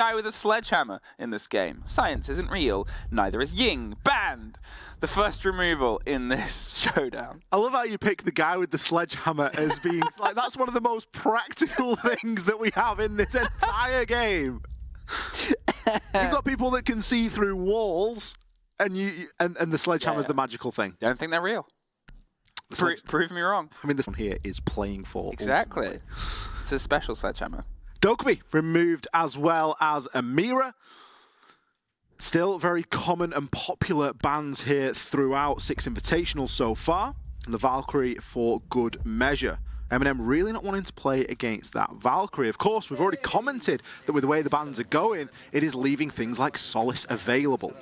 Guy with a sledgehammer in this game. Science isn't real. Neither is Ying. Banned. The first removal in this showdown. I love how you pick the guy with the sledgehammer as being like that's one of the most practical things that we have in this entire game. You've got people that can see through walls, and the sledgehammer's the magical thing. Don't think they're real. Prove me wrong. I mean, this one here is playing for. Exactly. Ultimately. It's a special sledgehammer. Dokkaebi removed as well as Amira. Still very common and popular bans here throughout 6 Invitational so far. And the Valkyrie for good measure. MNM really not wanting to play against that Valkyrie. Of course, we've already commented that with the way the bans are going, it is leaving things like Solace available.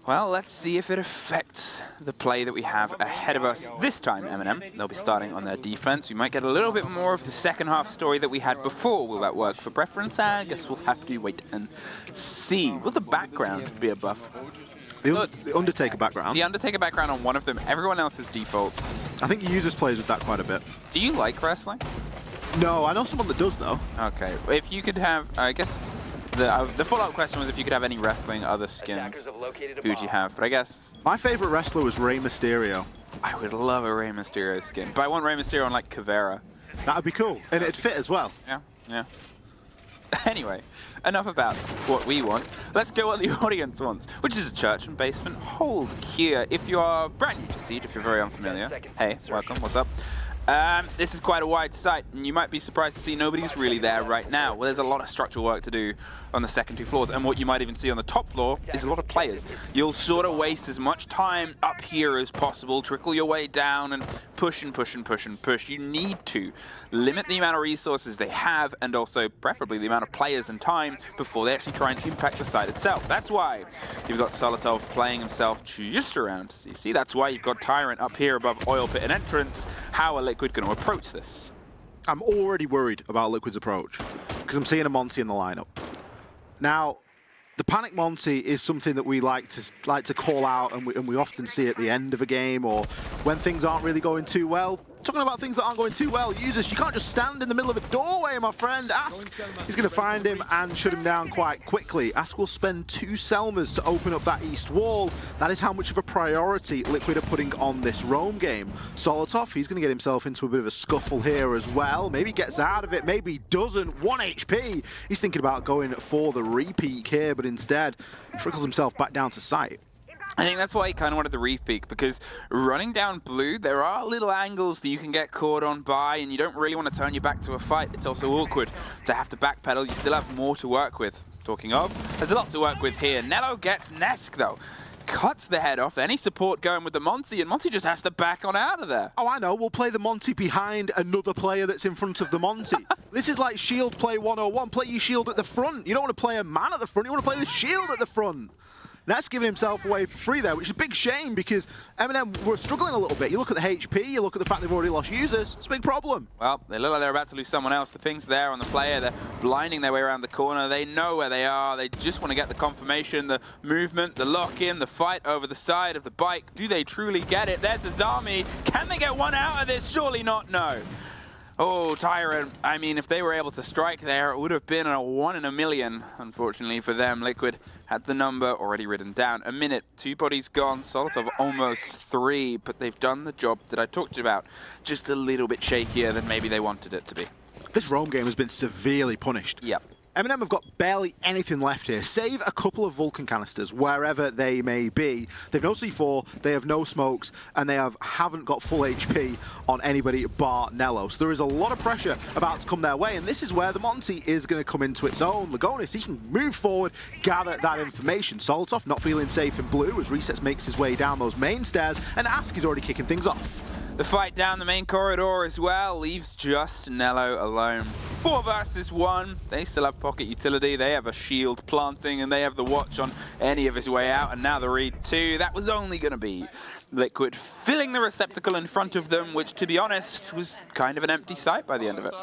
Well, let's see if it affects the play that we have ahead of us this time, MNM. They'll be starting on their defense. We might get a little bit more of the second half story that we had before. Will that work for preference? I guess we'll have to wait and see. Will the background be a buff? The Undertaker background? The Undertaker background on one of them. Everyone else's defaults. I think users plays with that quite a bit. Do you like wrestling? No, I know someone that does, though. Okay. If you could have, I guess... The follow-up question was if you could have any wrestling other skins, who'd you have? But I guess... My favorite wrestler was Rey Mysterio. I would love a Rey Mysterio skin. But I want Rey Mysterio on, like, Kavera. That would be cool. And it'd fit as well. Yeah, yeah. Anyway, enough about what we want. Let's go what the audience wants, which is a church and basement hold here. If you are brand new to Siege, if you're very unfamiliar, hey, welcome, what's up? This is quite a wide site, and you might be surprised to see nobody's really there right now. Well, there's a lot of structural work to do on the second 2 floors, and what you might even see on the top floor is a lot of players. You'll sort of waste as much time up here as possible, trickle your way down, and push and push and push and push. You need to limit the amount of resources they have, and also preferably the amount of players and time before they actually try and impact the site itself. That's why you've got Solotov playing himself just around CC. That's why you've got Tyrant up here above Oil Pit and Entrance. How are Liquid going to approach this? I'm already worried about Liquid's approach because I'm seeing a Monty in the lineup. Now, the Panic Monty is something that we like to call out, and we often see at the end of a game or when things aren't really going too well. Talking about things that aren't going too well, users, you can't just stand in the middle of a doorway, my friend. Ask, he's going to find him and shut him down quite quickly. Ask will spend 2 Selmas to open up that east wall. That is how much of a priority Liquid are putting on this roam game. Solotov, he's going to get himself into a bit of a scuffle here as well. Maybe gets out of it, maybe doesn't. 1 HP. He's thinking about going for the repeat here, but instead trickles himself back down to site. I think that's why he kind of wanted the repeat, because running down blue, there are little angles that you can get caught on by, and you don't really want to turn your back to a fight. It's also awkward to have to backpedal. You still have more to work with. Talking of, there's a lot to work with here. Nello gets Nesk, though. Cuts the head off. Any support going with the Monty, and Monty just has to back on out of there. Oh, I know. We'll play the Monty behind another player that's in front of the Monty. This is like shield play 101. Play your shield at the front. You don't want to play a man at the front. You want to play the shield at the front. Ness giving himself away for free there, which is a big shame because MNM were struggling a little bit. You look at the HP, you look at the fact they've already lost users, it's a big problem. Well, they look like they're about to lose someone else. The ping's there on the player, they're blinding their way around the corner. They know where they are, they just want to get the confirmation, the movement, the lock-in, the fight over the side of the bike. Do they truly get it? There's Azami. Can they get one out of this? Surely not, no. Oh, Tyrant, I mean, if they were able to strike there, it would have been a 1 in a million. Unfortunately for them, Liquid had the number already written down. A minute, 2 bodies gone, Solotov almost 3, but they've done the job that I talked about. Just a little bit shakier than maybe they wanted it to be. This roam game has been severely punished. Yep. MNM have got barely anything left here, save a couple of Vulcan canisters, wherever they may be. They've no C4, they have no smokes, and they haven't got full HP on anybody bar Nello. So there is a lot of pressure about to come their way, and this is where the Monty is going to come into its own. Lagonis, he can move forward, gather that information. Solotov not feeling safe in blue as Resets makes his way down those main stairs, and Ask is already kicking things off. The fight down the main corridor as well leaves just Nello alone. 4 versus 1. They still have pocket utility. They have a shield planting, and they have the watch on any of his way out. And now the read 2. That was only going to be Liquid filling the receptacle in front of them, which, to be honest, was kind of an empty site by the end of it.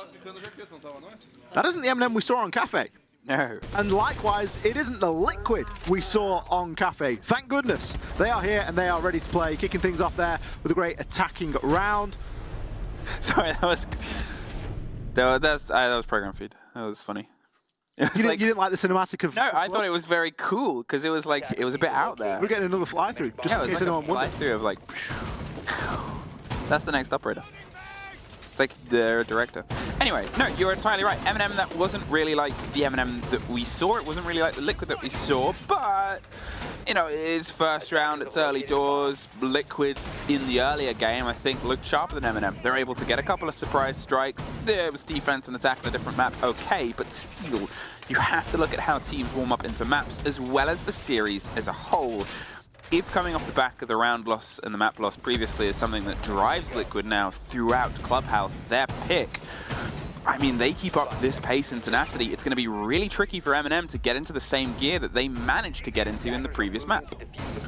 That isn't the MNM we saw on Cafe. No. And likewise, it isn't the Liquid we saw on Cafe. Thank goodness. They are here and they are ready to play, kicking things off there with a great attacking round. Sorry, that was program feed. That was funny. You didn't like the cinematic of... No, I thought it was very cool because it was like, it was a bit out there. We're getting another fly through. Just Yeah, in it case was like anyone a fly wondered. through of like, that's the next operator. It's like the director. Anyway, no, you're entirely right. MNM, that wasn't really like the MNM that we saw. It wasn't really like the Liquid that we saw, but, you know, it is first round, it's early doors. Liquid in the earlier game, I think, looked sharper than MNM. They're able to get a couple of surprise strikes. There was defense and attack on a different map, okay, but still, you have to look at how teams warm up into maps as well as the series as a whole. If coming off the back of the round loss and the map loss previously is something that drives Liquid now throughout Clubhouse, their pick, I mean, they keep up this pace and tenacity. It's going to be really tricky for MNM to get into the same gear that they managed to get into in the previous map.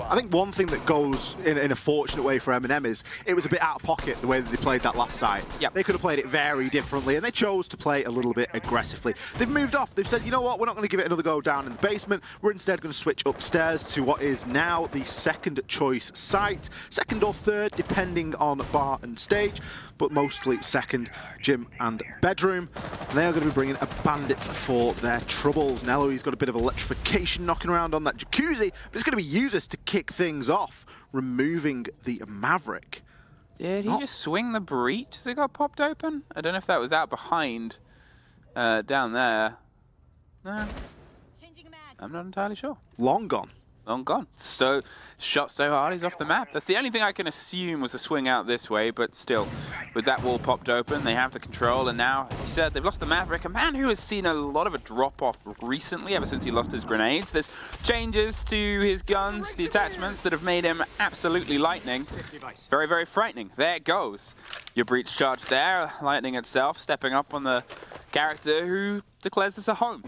I think one thing that goes in a fortunate way for MNM is it was a bit out of pocket the way that they played that last site. Yep. They could have played it very differently, and they chose to play a little bit aggressively. They've moved off. They've said, you know what, we're not going to give it another go down in the basement. We're instead going to switch upstairs to what is now the second choice site. Second or third, depending on bar and stage, but mostly second, gym and bedroom. And they are going to be bringing a bandit for their troubles. Nello, he's got a bit of electrification knocking around on that jacuzzi, but it's going to be users to kick things off, removing the Maverick. Did he just swing the breach as it got popped open? I don't know if that was out behind, down there. No, I'm not entirely sure. Long gone. Long gone. So, shot so hard, he's off the map. That's the only thing I can assume was a swing out this way, but still, with that wall popped open, they have the control, and now, as you said, they've lost the Maverick, a man who has seen a lot of a drop-off recently, ever since he lost his grenades. There's changes to his guns, the attachments, that have made him absolutely lightning. Very, very frightening. There it goes. Your breach charge there, lightning itself, stepping up on the character who declares this a home.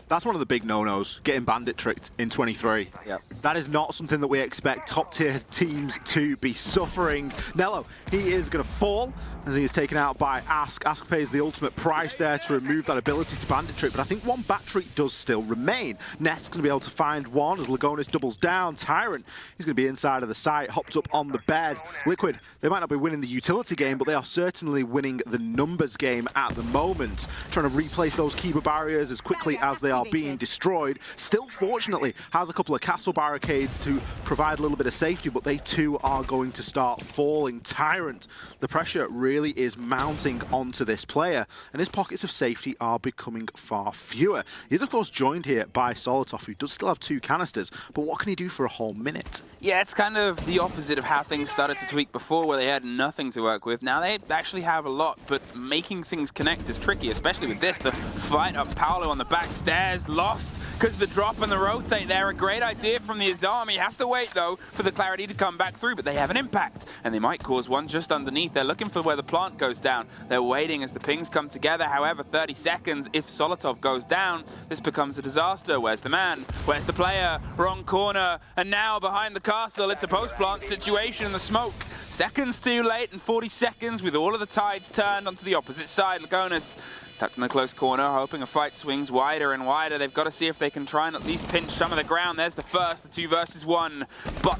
That's one of the big no-nos, getting bandit tricked in 23. Yep. That is not something that we expect top-tier teams to be suffering. Nello, he is going to fall as he is taken out by Ask. Ask pays the ultimate price there to remove that ability to bandit trick, but I think one battery does still remain. Ness going to be able to find one as Lagonis doubles down. Tyrant, he's going to be inside of the site, hopped up on the bed. Liquid, they might not be winning the utility game, but they are certainly winning the numbers game at the moment. Trying to replace those Kiba barriers as quickly as they are being destroyed. Still, fortunately, has a couple of castle barricades to provide a little bit of safety, but they too are going to start falling. Tyrant, the pressure really is mounting onto this player, and his pockets of safety are becoming far fewer. He is, of course, joined here by Solotov, who does still have 2 canisters, but what can he do for a whole minute? Yeah, it's kind of the opposite of how things started to tweak before, where they had nothing to work with. Now they actually have a lot, but making things connect is tricky, especially with this. The fight up Paolo on the back stairs, lost because the drop and the rotate there, a great idea from the Azami. He has to wait, though, for the clarity to come back through, but they have an impact, and they might cause one just underneath. They're looking for where the plant goes down. They're waiting as the pings come together. However, 30 seconds, if Solotov goes down, this becomes a disaster. Where's the man? Where's the player? Wrong corner, and now behind the castle, it's a post-plant situation in the smoke. Seconds too late, and 40 seconds with all of the tides turned onto the opposite side. Lagonis tucked in the close corner, hoping a fight swings wider and wider. They've got to see if they can try and at least pinch some of the ground. There's the first, the 2 versus 1. But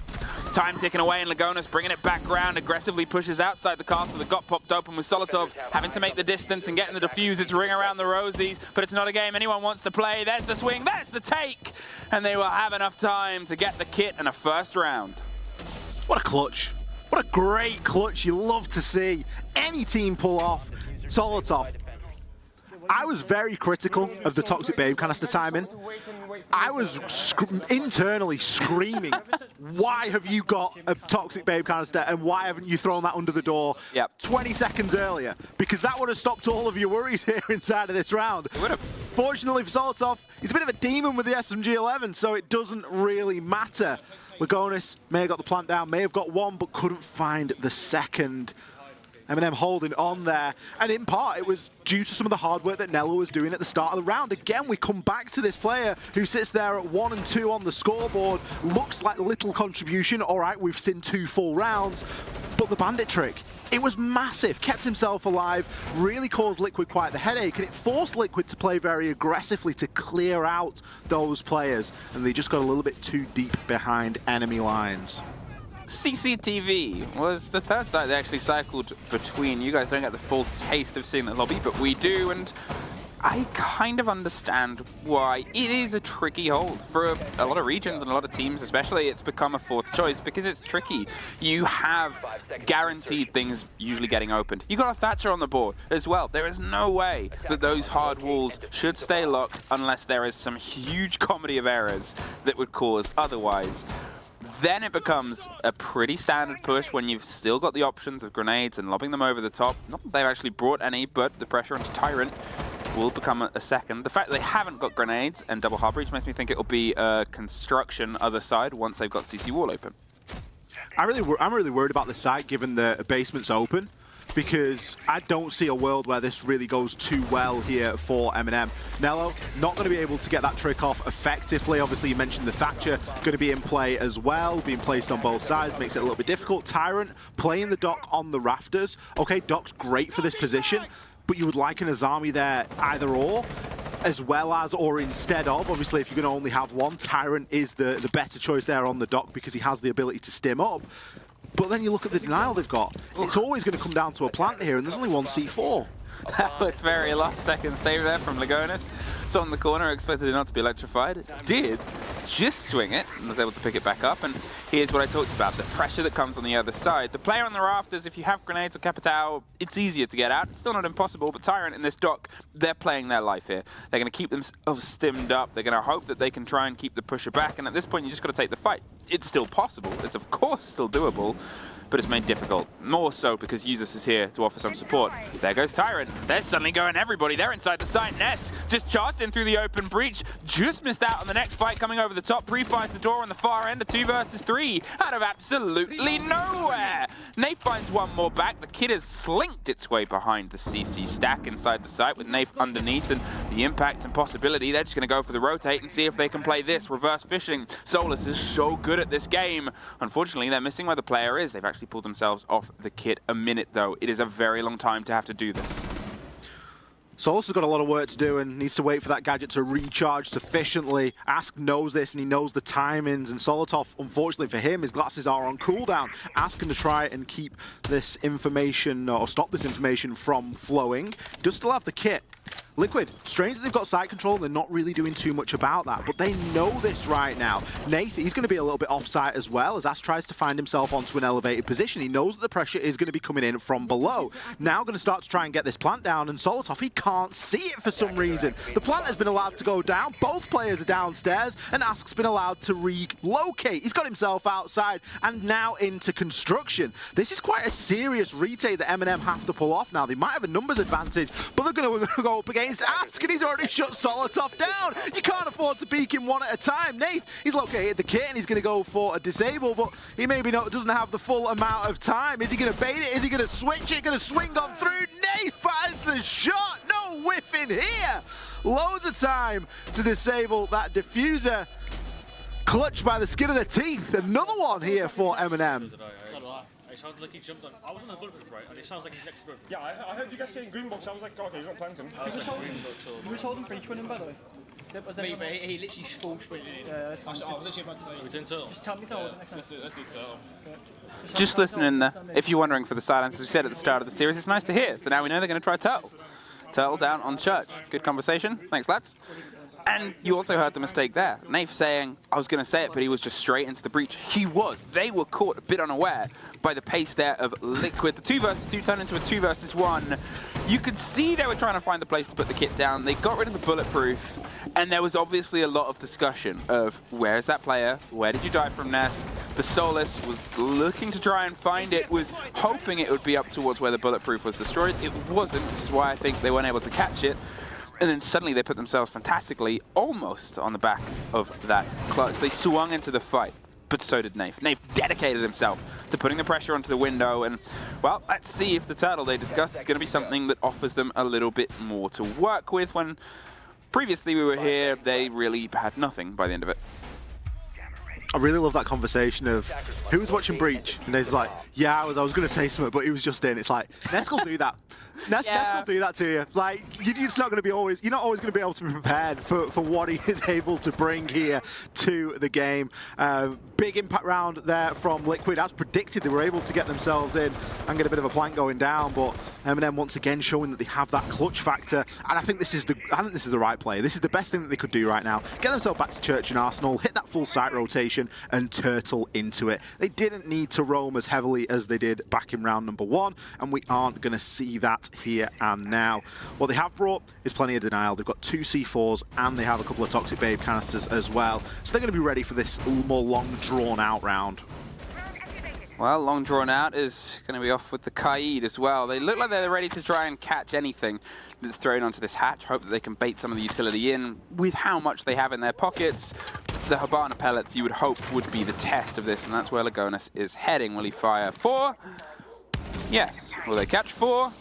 time ticking away, and Lagonis bringing it back round, aggressively pushes outside the castle that got popped open with Solotov having to make the distance and getting the defuse. It's ring around the rosies, but it's not a game anyone wants to play. There's the swing, there's the take, and they will have enough time to get the kit and a first round. What a clutch. What a great clutch you love to see any team pull off. Solotov, I was very critical of the Toxic Babe canister timing. I was internally screaming, why have you got a Toxic Babe canister and why haven't you thrown that under the door 20 seconds earlier? Because that would have stopped all of your worries here inside of this round. It would have. Fortunately for Solotov, he's a bit of a demon with the SMG-11, so it doesn't really matter. Lagonis may have got the plant down, may have got one, but couldn't find the second. MNM holding on there, and in part it was due to some of the hard work that Nello was doing at the start of the round. Again, we come back to this player who sits there at 1 and 2 on the scoreboard. Looks like little contribution. All right, we've seen 2 full rounds, but the bandit trick, it was massive. Kept himself alive, really caused Liquid quite the headache, and it forced Liquid to play very aggressively to clear out those players, and they just got a little bit too deep behind enemy lines. CCTV was the third site they actually cycled between. You guys don't get the full taste of seeing the lobby, but we do, and I kind of understand why it is a tricky hold. For a lot of regions and a lot of teams especially, it's become a fourth choice because it's tricky. You have guaranteed things usually getting opened. You got a Thatcher on the board as well. There is no way that those hard walls should stay locked unless there is some huge comedy of errors that would cause otherwise. Then it becomes a pretty standard push when you've still got the options of grenades and lobbing them over the top. Not that they've actually brought any, but the pressure onto Tyrant will become a second. The fact that they haven't got grenades and double hard breach makes me think it'll be a construction other side once they've got CC wall open. I'm really worried about the site given the basement's open, because I don't see a world where this really goes too well here for MNM. Nello, not going to be able to get that trick off effectively. Obviously, you mentioned the Thatcher going to be in play as well, being placed on both sides, makes it a little bit difficult. Tyrant playing the Doc on the rafters. Okay, Doc's great for this position, but you would like an Azami there either or, as well as or instead of. Obviously, if you're going to only have one, Tyrant is the better choice there on the Doc because he has the ability to stim up. But then you look at the denial they've got. It's always going to come down to a plant here, and there's only one C4. That was very last second save there from Lagonis. So on the corner, expected it not to be electrified. It did just swing it and was able to pick it back up. And here's what I talked about, the pressure that comes on the other side. The player on the rafters, if you have grenades or Capitao, it's easier to get out. It's still not impossible, but Tyrant in this Doc, they're playing their life here. They're going to keep themselves stimmed up. They're going to hope that they can try and keep the pusher back. And at this point, you just got to take the fight. It's still possible. It's of course still doable, but it's made difficult. More so because Usus is here to offer some support. There goes Tyrant. They're suddenly going everybody. They're inside the site. Ness just charged in through the open breach. Just missed out on the next fight coming over the top. Pre-fires the door on the far end. A 2 versus 3 out of absolutely nowhere. Nafe finds one more back. The kid has slinked its way behind the CC stack inside the site with Nafe underneath, and the impact and possibility. They're just going to go for the rotate and see if they can play this. Reverse fishing. Solus is so good at this game. Unfortunately, they're missing where the player is. They've actually pulled themselves off the kit a minute, though. It is a very long time to have to do this. Solus has got a lot of work to do and needs to wait for that gadget to recharge sufficiently. Ask knows this and he knows the timings, and Solotov, unfortunately for him, his glasses are on cooldown. Ask can to try and keep this information, or stop this information from flowing. Does still have the kit. Liquid, strange that they've got site control, they're not really doing too much about that, but they know this right now. Nath, he's going to be a little bit off-site as well, as Ash tries to find himself onto an elevated position. He knows that the pressure is going to be coming in from below. Now going to start to try and get this plant down, and Solotov, he can't see it for some reason. The plant has been allowed to go down, both players are downstairs, and Ask's been allowed to relocate. He's got himself outside, and now into construction. This is quite a serious retake that MNM have to pull off now. They might have a numbers advantage, but they're going to go up against Ask, and he's already shut Solotov down. You can't afford to peek him one at a time. Nath, he's located the kit and he's going to go for a disable, but he maybe doesn't have the full amount of time. Is he going to bait it? Is he going to switch it? Going to swing on through? Nath fires the shot. No whiff in here. Loads of time to disable that diffuser. Clutched by the skin of their teeth. Another one here for MNM. It sounds like he jumped on. I was on the bulletproof, right? And it sounds like he's next to it. Yeah, I heard you guys saying green box. I was like, okay, he's not planting. Who was holding breach winning, by the way? Me, but he literally full sprinted in. Yeah, I was literally about to say. We're doing turtle. just tell me to hold it next time. Let's do turtle. Just listening there. If you're wondering for the silence, as we said at the start of the series, it's nice to hear. So now we know they're going to try Turtle. Turtle down on Church. Good conversation. Thanks, lads. And you also heard the mistake there. Nafe saying, I was going to say it, but he was just straight into the breach. He was. They were caught a bit unaware by the pace there of Liquid. The 2 versus 2 turned into a 2 versus 1. You could see they were trying to find a place to put the kit down. They got rid of the bulletproof, and there was obviously a lot of discussion of where is that player? Where did you die from, Nesk? The Solus was looking to try and find it, was hoping it would be up towards where the bulletproof was destroyed. It wasn't, which is why I think they weren't able to catch it. And then suddenly they put themselves fantastically almost on the back of that clutch. They swung into the fight, but so did Nafe. Nafe dedicated himself to putting the pressure onto the window, and, well, let's see if the turtle they discussed is going to be something that offers them a little bit more to work with, when previously we were here, they really had nothing by the end of it. I really love that conversation of who was watching Breach, and he's like, yeah, I was going to say something, but he was just in. It's like, Nesk will do that. Nesk will do that to you. Like, it's not going to be always, you're not always going to be able to be prepared for what he is able to bring here to the game. Big impact round there from Liquid. As predicted, they were able to get themselves in and get a bit of a plank going down, but MNM once again showing that they have that clutch factor, and I think this is the right play. This is the best thing that they could do right now. Get themselves back to Church and Arsenal, hit that full site rotation, and turtle into it. They didn't need to roam as heavily as they did back in round number 1, and we aren't going to see that here and now. What they have brought is plenty of denial. They've got 2 C4s, and they have a couple of Toxic Babe canisters as well, so they're going to be ready for this more long drawn out round. Well, long drawn out is going to be off with the Kaid as well. They look like they're ready to try and catch anything that's thrown onto this hatch. Hope that they can bait some of the utility in with how much they have in their pockets. The Habana pellets you would hope would be the test of this, and that's where Lagonis is heading. Will he fire 4? Yes. Will they catch 4?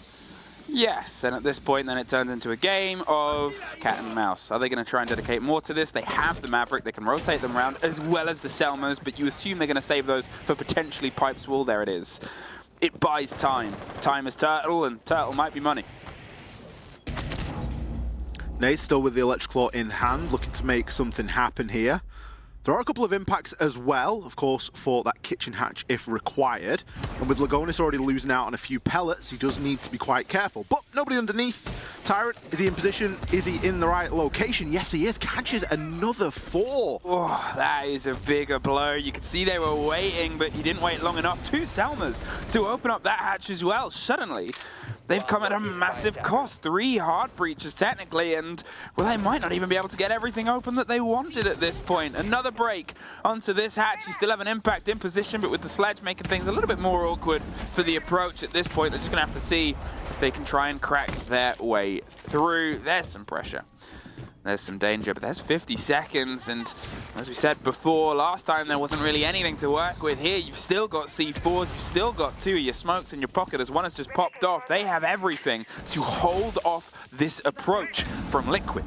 Yes, and at this point then it turns into a game of cat and mouse. Are they going to try and dedicate more to this? They have the Maverick, they can rotate them around as well as the Selmas, but you assume they're going to save those for potentially Pipe's Wall. There it is. It buys time. Time is Turtle, and Turtle might be money. Nate still with the Electric Claw in hand, looking to make something happen here. There are a couple of impacts as well, of course, for that kitchen hatch if required. And with Lagonis already losing out on a few pellets, he does need to be quite careful. But nobody underneath. Tyrant, is he in position? Is he in the right location? Yes, he is. Catches another 4. Oh, that is a bigger blow. You could see they were waiting, but he didn't wait long enough. 2 Selmas to open up that hatch as well. Suddenly, they've come at a massive cost. 3 hard breaches, technically, and, well, they might not even be able to get everything open that they wanted at this point. Another break onto this hatch. You still have an impact in position, but with the sledge making things a little bit more awkward for the approach at this point. They're just going to have to see if they can try and crack their way through. There's some pressure. There's some danger, but there's 50 seconds, and as we said before, last time there wasn't really anything to work with. Here, you've still got C4s, you've still got 2 of your smokes in your pocket as one has just popped off. They have everything to hold off this approach from Liquid.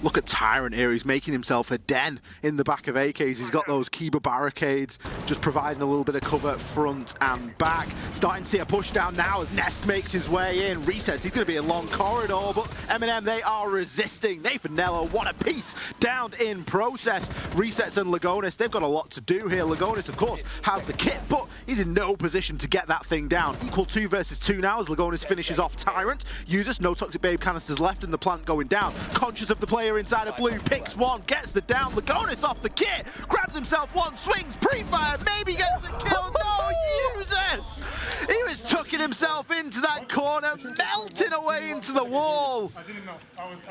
Look at Tyrant here, he's making himself a den in the back of AKs. He's got those Kiba barricades, just providing a little bit of cover front and back. Starting to see a push down now as Nesk makes his way in. Resets, he's going to be a long corridor, but MNM, they are resisting. Nathan Nello, what a piece, down in process. Resets and Lagonis, they've got a lot to do here. Lagonis, of course, has the kit, but he's in no position to get that thing down. Equal 2 versus 2 now as Lagonis finishes off Tyrant. Users, no Toxic Babe canisters left and the plant going down. Conscious of the player inside of blue, picks 1, gets the down. Lagonis off the kit, grabs himself 1, swings, pre-fire, maybe gets the kill. No, users! He was tucking himself into that corner, melting away into the wall.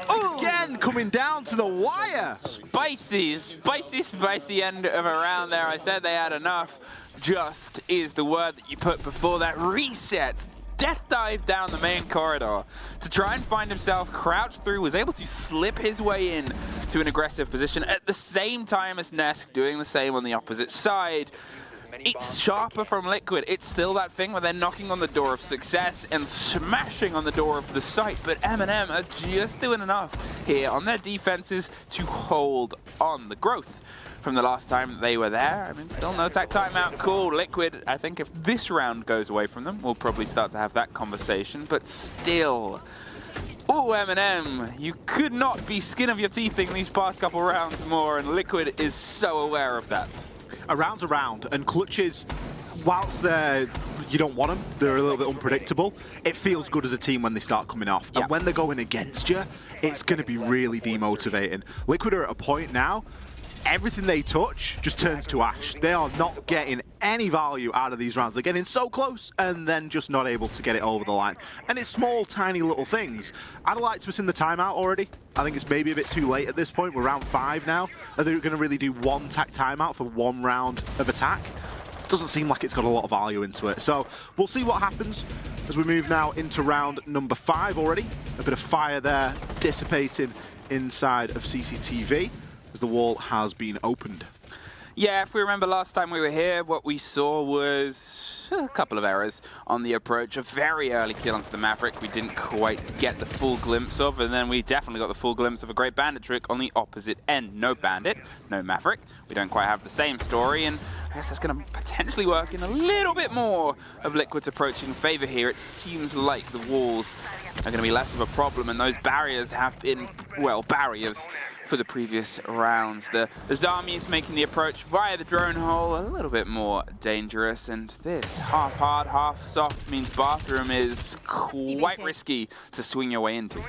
Again, coming down to the wire. Spicy, spicy, spicy end of a round there. I said they had enough. Just is the word that you put before that. Resets. Death dive down the main corridor to try and find himself crouched through, was able to slip his way in to an aggressive position at the same time as Nesk doing the same on the opposite side. It's sharper from Liquid. It's still that thing where they're knocking on the door of success and smashing on the door of the site, but MNM are just doing enough here on their defenses to hold on. The growth from the last time they were there. I mean, still no tech timeout. Cool. Liquid, I think if this round goes away from them, we'll probably start to have that conversation, but still. Oh, MNM, you could not be skin of your teething these past couple rounds more, and Liquid is so aware of that. A round's a round, and clutches, whilst you don't want them, they're a little bit unpredictable, it feels good as a team when they start coming off. Yeah. And when they're going against you, it's going to be really demotivating. Liquid are at a point now, everything they touch just turns to ash. They are not getting any value out of these rounds. They're getting so close and then just not able to get it over the line. And it's small, tiny little things. I'd like to have seen the timeout already. I think it's maybe a bit too late at this point. We're round 5 now. Are they going to really do 1 tack timeout for 1 round of attack? Doesn't seem like it's got a lot of value into it. So we'll see what happens as we move now into round number 5 already. A bit of fire there dissipating inside of CCTV as the wall has been opened. Yeah, if we remember last time we were here, what we saw was a couple of errors on the approach. A very early kill onto the Maverick we didn't quite get the full glimpse of, and then we definitely got the full glimpse of a great bandit trick on the opposite end. No bandit, no Maverick. We don't quite have the same story, and I guess that's going to potentially work in a little bit more of Liquid's approaching favor here. It seems like the walls are going to be less of a problem, and those barriers have been, well, barriers for the previous rounds. The Zami is making the approach via the drone hole a little bit more dangerous, and this half hard, half soft means bathroom is quite risky to swing your way into.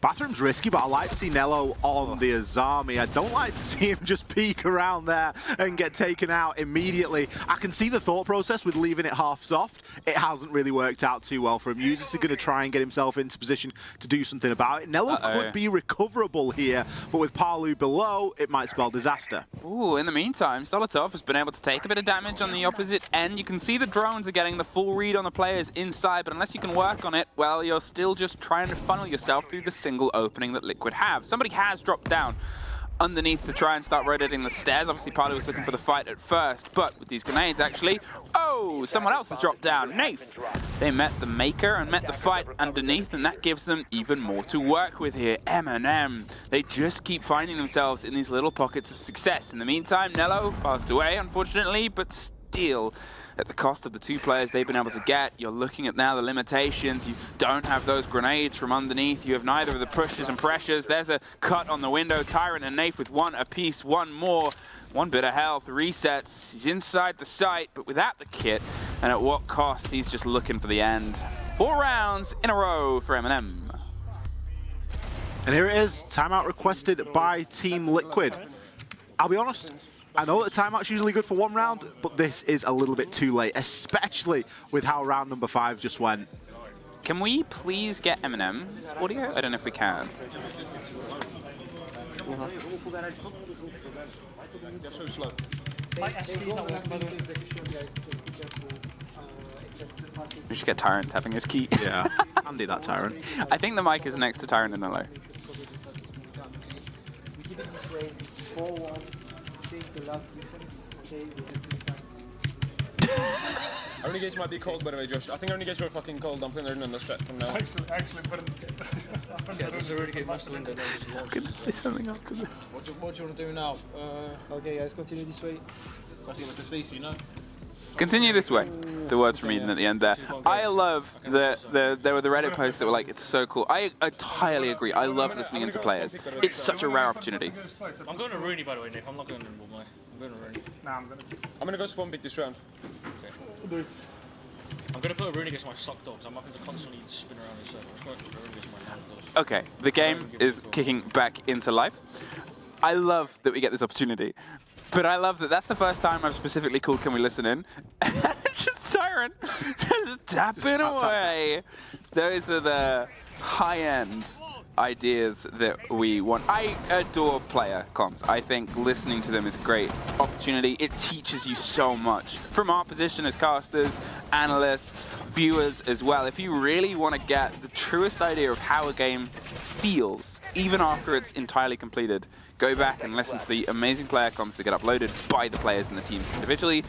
Bathroom's risky, but I like to see Nello on the Azami. I don't like to see him just peek around there and get taken out immediately. I can see the thought process with leaving it half soft. It hasn't really worked out too well for him. Users are going to try and get himself into position to do something about it. Nello could be recoverable here, but with Palu below, it might spell disaster. Ooh, in the meantime, Solotov has been able to take a bit of damage on the opposite end. You can see the drones are getting the full read on the players inside, but unless you can work on it, well, you're still just trying to funnel yourself through the single opening that Liquid have. Somebody has dropped down underneath to try and start rotating the stairs. Obviously, Palu was looking for the fight at first, but with these grenades, actually, oh, someone else has dropped down. Nath. They met the Maker and met the fight underneath, and that gives them even more to work with here. MNM. They just keep finding themselves in these little pockets of success. In the meantime, Nello passed away, unfortunately, but still, at the cost of the two players they've been able to get. You're looking at now the limitations. You don't have those grenades from underneath. You have neither of the pushes and pressures. There's a cut on the window. Tyrant and Nath with one apiece, one more. One bit of health, resets. He's inside the site, but without the kit. And at what cost? He's just looking for the end. 4 rounds in a row for MNM. And here it is, timeout requested by Team Liquid. I'll be honest, I know that timeout's usually good for 1 round, but this is a little bit too late, especially with how round number 5 just went. Can we please get MNM's audio? I don't know if we can. They're so slow. We should get Tyrant tapping his key. Yeah, handy that Tyrant. I think the mic is next to Tyrant and Nello. Keep it this way, 4-1. The last defense, okay, we did 3 times. Our renegades might be cold, by the way, Josh. I think our renegades were fucking cold. I'm putting her in the strat from now. Excellent. Yeah, there's a renegade master window there. I'm going to say something after this. What do you want to do now? Okay, guys, continue this way. I think with the CC, no? Continue this way. The words from Eden at the end there. I love there were the Reddit posts that were like, it's so cool. I entirely agree. I love listening into players. It's such a rare opportunity. I'm going to Rooney, by the way, Nick. I'm not going to Nimble, mate. I'm going to Rooney. Nah, I'm going to go spawn big this round. Okay. I'm going to put a Rooney against my sock dogs. I'm having to constantly spin around in circles. I'm going to put a Rooney against my nose dogs. Okay, the game is kicking back into life. I love that we get this opportunity. But I love that that's the first time I've specifically called Can We Listen In? It's just Tyrant, just tapping away. Those are the high-end ideas that we want. I adore player comms. I think listening to them is a great opportunity. It teaches you so much from our position as casters, analysts, viewers as well. If you really want to get the truest idea of how a game feels, even after it's entirely completed, go back and listen to the amazing player comms that get uploaded by the players and the teams individually,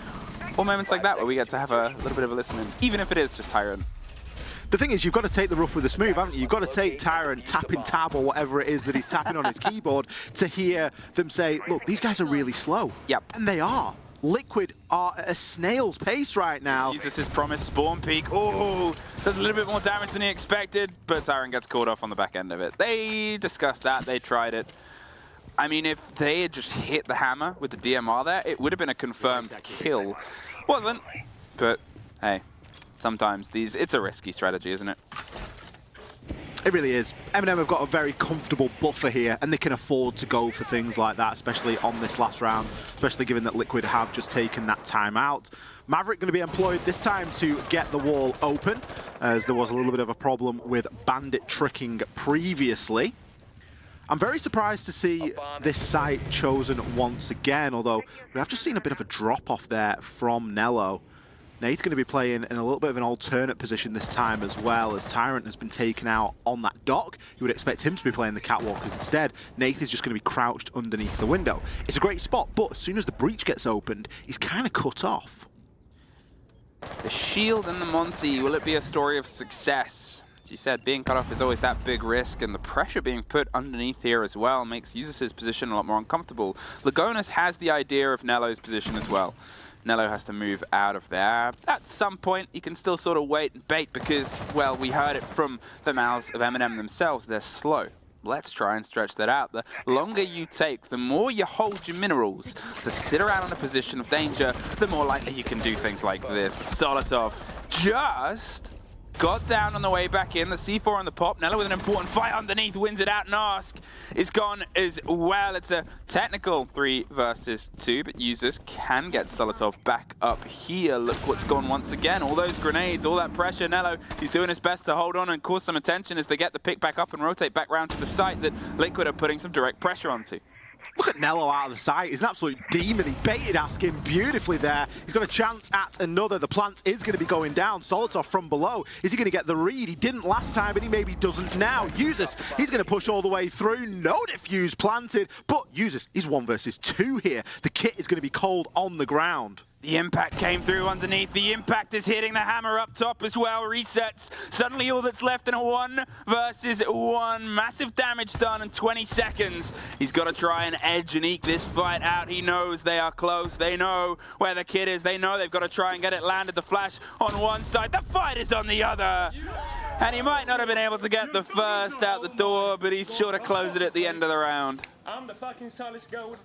or moments like that where we get to have a little bit of a listen in, even if it is just Tyrant. The thing is, you've got to take the rough with the smooth, haven't you? You've got to take Tyrant tapping tab or whatever it is that he's tapping on his keyboard to hear them say, look, these guys are really slow. Yep. And they are. Liquid are at a snail's pace right now. Uses his promised spawn peak. Oh, does a little bit more damage than he expected, but Tyrant gets caught off on the back end of it. They discussed that, they tried it. I mean, if they had just hit the hammer with the DMR there, it would have been a confirmed kill. Wasn't, but hey, sometimes it's a risky strategy, isn't it? It really is. MNM have got a very comfortable buffer here, and they can afford to go for things like that, especially on this last round, especially given that Liquid have just taken that time out. Maverick going to be employed this time to get the wall open, as there was a little bit of a problem with bandit tricking previously. I'm very surprised to see this site chosen once again, although we have just seen a bit of a drop-off there from Nello. Nath going to be playing in a little bit of an alternate position this time as well, as Tyrant has been taken out on that dock. You would expect him to be playing the catwalkers instead. Nath is just going to be crouched underneath the window. It's a great spot, but as soon as the breach gets opened, he's kind of cut off. The shield and the Monty, will it be a story of success? As you said, being cut off is always that big risk, and the pressure being put underneath here as well makes Usis' position a lot more uncomfortable. Lagonas has the idea of Nello's position as well. Nello has to move out of there. At some point, you can still sort of wait and bait because, well, we heard it from the mouths of MNM themselves, they're slow. Let's try and stretch that out. The longer you take, the more you hold your minerals to sit around in a position of danger, the more likely you can do things like this. Solotov just got down on the way back in. The C4 on the pop. Nello with an important fight underneath, wins it out. Nask is gone as well. It's a technical 3 versus 2, but users can get Solotov back up here. Look what's gone once again. All those grenades, all that pressure. Nello, he's doing his best to hold on and cause some attention as they get the pick back up and rotate back round to the site that Liquid are putting some direct pressure onto. Look at Nello out of the sight. He's an absolute demon. He baited Askin beautifully there. He's got a chance at another. The plant is going to be going down. Solotov from below. Is he going to get the read? He didn't last time, but he maybe doesn't now. Usis, he's going to push all the way through. No defuse planted, but Usis, he's 1 versus 2 here. The kit is going to be cold on the ground. The impact came through underneath. The impact is hitting the hammer up top as well. Resets. Suddenly all that's left in a 1 versus 1. Massive damage done in 20 seconds. He's got to try and edge and eke this fight out. He knows they are close. They know where the kid is. They know they've got to try and get it landed. The flash on one side. The fight is on the other. And he might not have been able to get the first out the door, but he's sure to close it at the end of the round. I'm the fucking Silas Gold.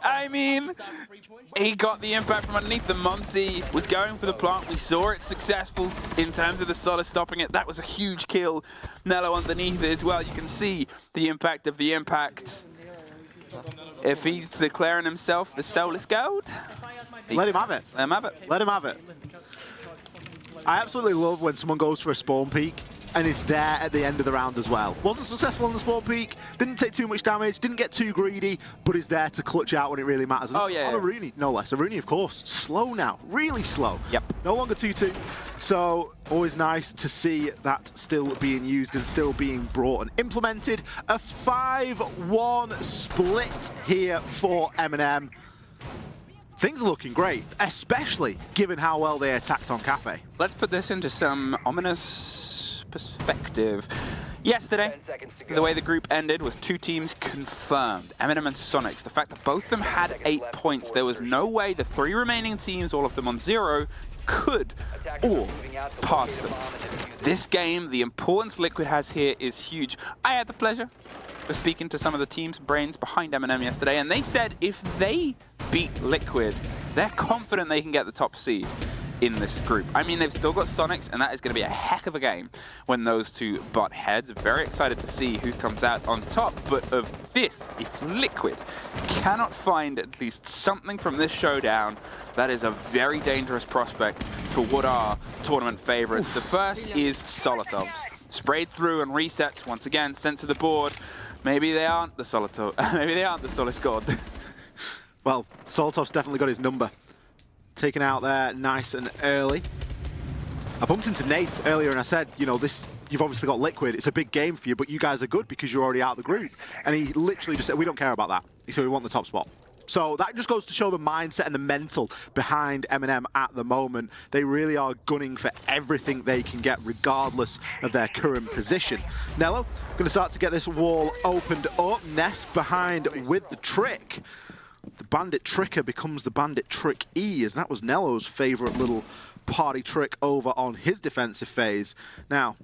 I mean, he got the impact from underneath. The Monty was going for the plant. We saw it successful in terms of the Solus stopping it. That was a huge kill. Nello underneath it as well. You can see the impact of the impact. If he's declaring himself the Solus Gold, Let him have it. let him have it. Let him have it. I absolutely love when someone goes for a spawn peek and is there at the end of the round as well. Wasn't successful on the spawn peek, didn't take too much damage, didn't get too greedy, but is there to clutch out when it really matters. Oh, yeah, On yeah. Aruni, no less. Aruni, of course, slow now, really slow. Yep. No longer 2-2, so always nice to see that still being used and still being brought and implemented. A 5-1 split here for MNM. Things are looking great, especially given how well they attacked on Cafe. Let's put this into some ominous perspective. Yesterday, the way the group ended was 2 teams confirmed, MNM and Sonics. The fact that both of them had 8 points, there was no way the 3 remaining teams, all of them on 0, could or pass them. This game, the importance Liquid has here is huge. I had the pleasure of speaking to some of the team's brains behind MNM yesterday, and they said if they beat Liquid, they're confident they can get the top seed in this group. I mean, they've still got Sonics, and that is going to be a heck of a game when those 2 butt heads. Very excited to see who comes out on top, but of this, if Liquid cannot find at least something from this showdown, that is a very dangerous prospect for what are tournament favorites. The first is Solotov's. Sprayed through and resets once again, sent to the board. Maybe they aren't the Solotov. Maybe they aren't the Solus God. Well, Solotov's definitely got his number. Taken out there nice and early. I bumped into Nath earlier and I said, you know, this, you've obviously got Liquid. It's a big game for you, but you guys are good because you're already out of the group. And he literally just said, we don't care about that. He said, we want the top spot. So that just goes to show the mindset and the mental behind MNM at the moment. They really are gunning for everything they can get, regardless of their current position. Nello, going to start to get this wall opened up. Ness behind with the trick. The Bandit Tricker becomes the Bandit Trick E, as that was Nello's favorite little party trick over on his defensive phase. Now,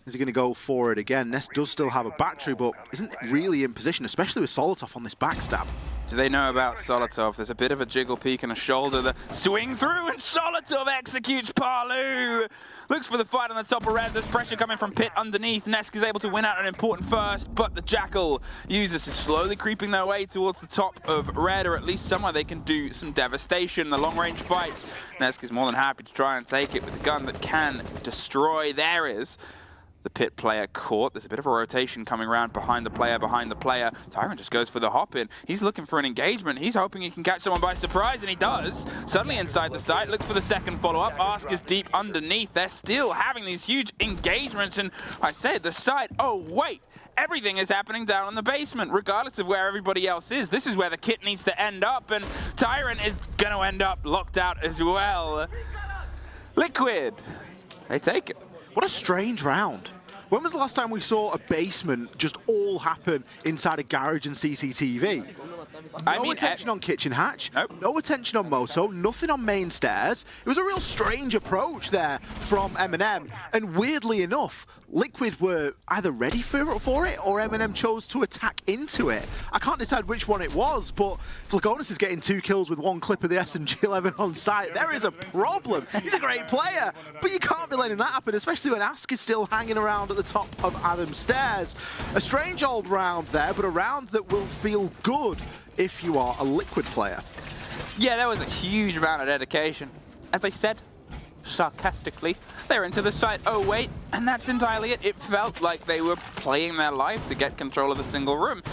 is he going to go for it again? Ness does still have a battery, but isn't really in position, especially with Solotov on this backstab. Do they know about Solotov? There's a bit of a jiggle peek and a shoulder. The swing through, and Solotov executes Parlu. Looks for the fight on the top of red. There's pressure coming from pit underneath. Nesk is able to win out an important first, but the Jackal users is slowly creeping their way towards the top of red, or at least somewhere they can do some devastation. The long-range fight, Nesk is more than happy to try and take it with a gun that can destroy. There is the pit player caught. There's a bit of a rotation coming around behind the player, Tyrant just goes for the hop in. He's looking for an engagement. He's hoping he can catch someone by surprise, and he does. Suddenly inside the site, looks for the second follow-up. Ask is deep underneath. They're still having these huge engagements, and I say the site, oh wait, everything is happening down in the basement, regardless of where everybody else is. This is where the kit needs to end up, and Tyrant is going to end up locked out as well. Liquid, they take it. What a strange round. When was the last time we saw a basement just all happen inside a garage and CCTV? No attention on Kitchen Hatch, Nope. no attention on Moto, nothing on main stairs. It was a real strange approach there from MNM, and weirdly enough, Liquid were either ready for it or MNM chose to attack into it. I can't decide which one it was, but Flagonis is getting 2 kills with 1 clip of the SMG-11 on site. There is a problem. He's a great player, but you can't be letting that happen, especially when Ask is still hanging around at the top of Adam's stairs. A strange old round there, but a round that will feel good if you are a Liquid player. Yeah, there was a huge amount of dedication. As I said, sarcastically, they're into the site, oh wait, and that's entirely it. It felt like they were playing their life to get control of the single room.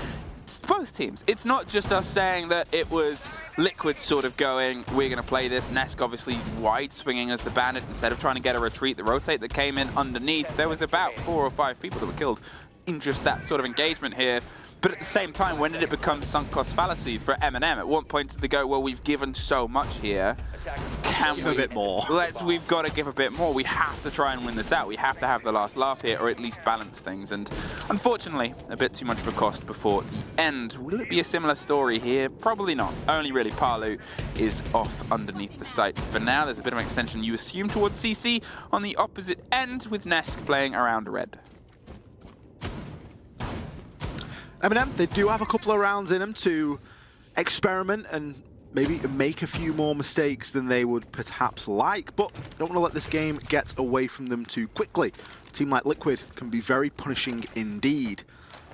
Both teams. It's not just us saying that it was Liquid sort of going, we're going to play this. Nesk obviously wide swinging as the bandit instead of trying to get a retreat. The rotate that came in underneath, there was about 4 or 5 people that were killed in just that sort of engagement here. But at the same time, when did it become sunk cost fallacy for MNM? At what point did they go, well, we've given so much here. Can we give a bit more? We've got to give a bit more. We have to try and win this out. We have to have the last laugh here, or at least balance things. And unfortunately, a bit too much of a cost before the end. Will it be a similar story here? Probably not. Only really Palu is off underneath the site for now. There's a bit of an extension, you assume, towards CC on the opposite end, with Nesk playing around red. MNM, they do have a couple of rounds in them to experiment and maybe make a few more mistakes than they would perhaps like, but don't want to let this game get away from them too quickly. A team like Liquid can be very punishing indeed.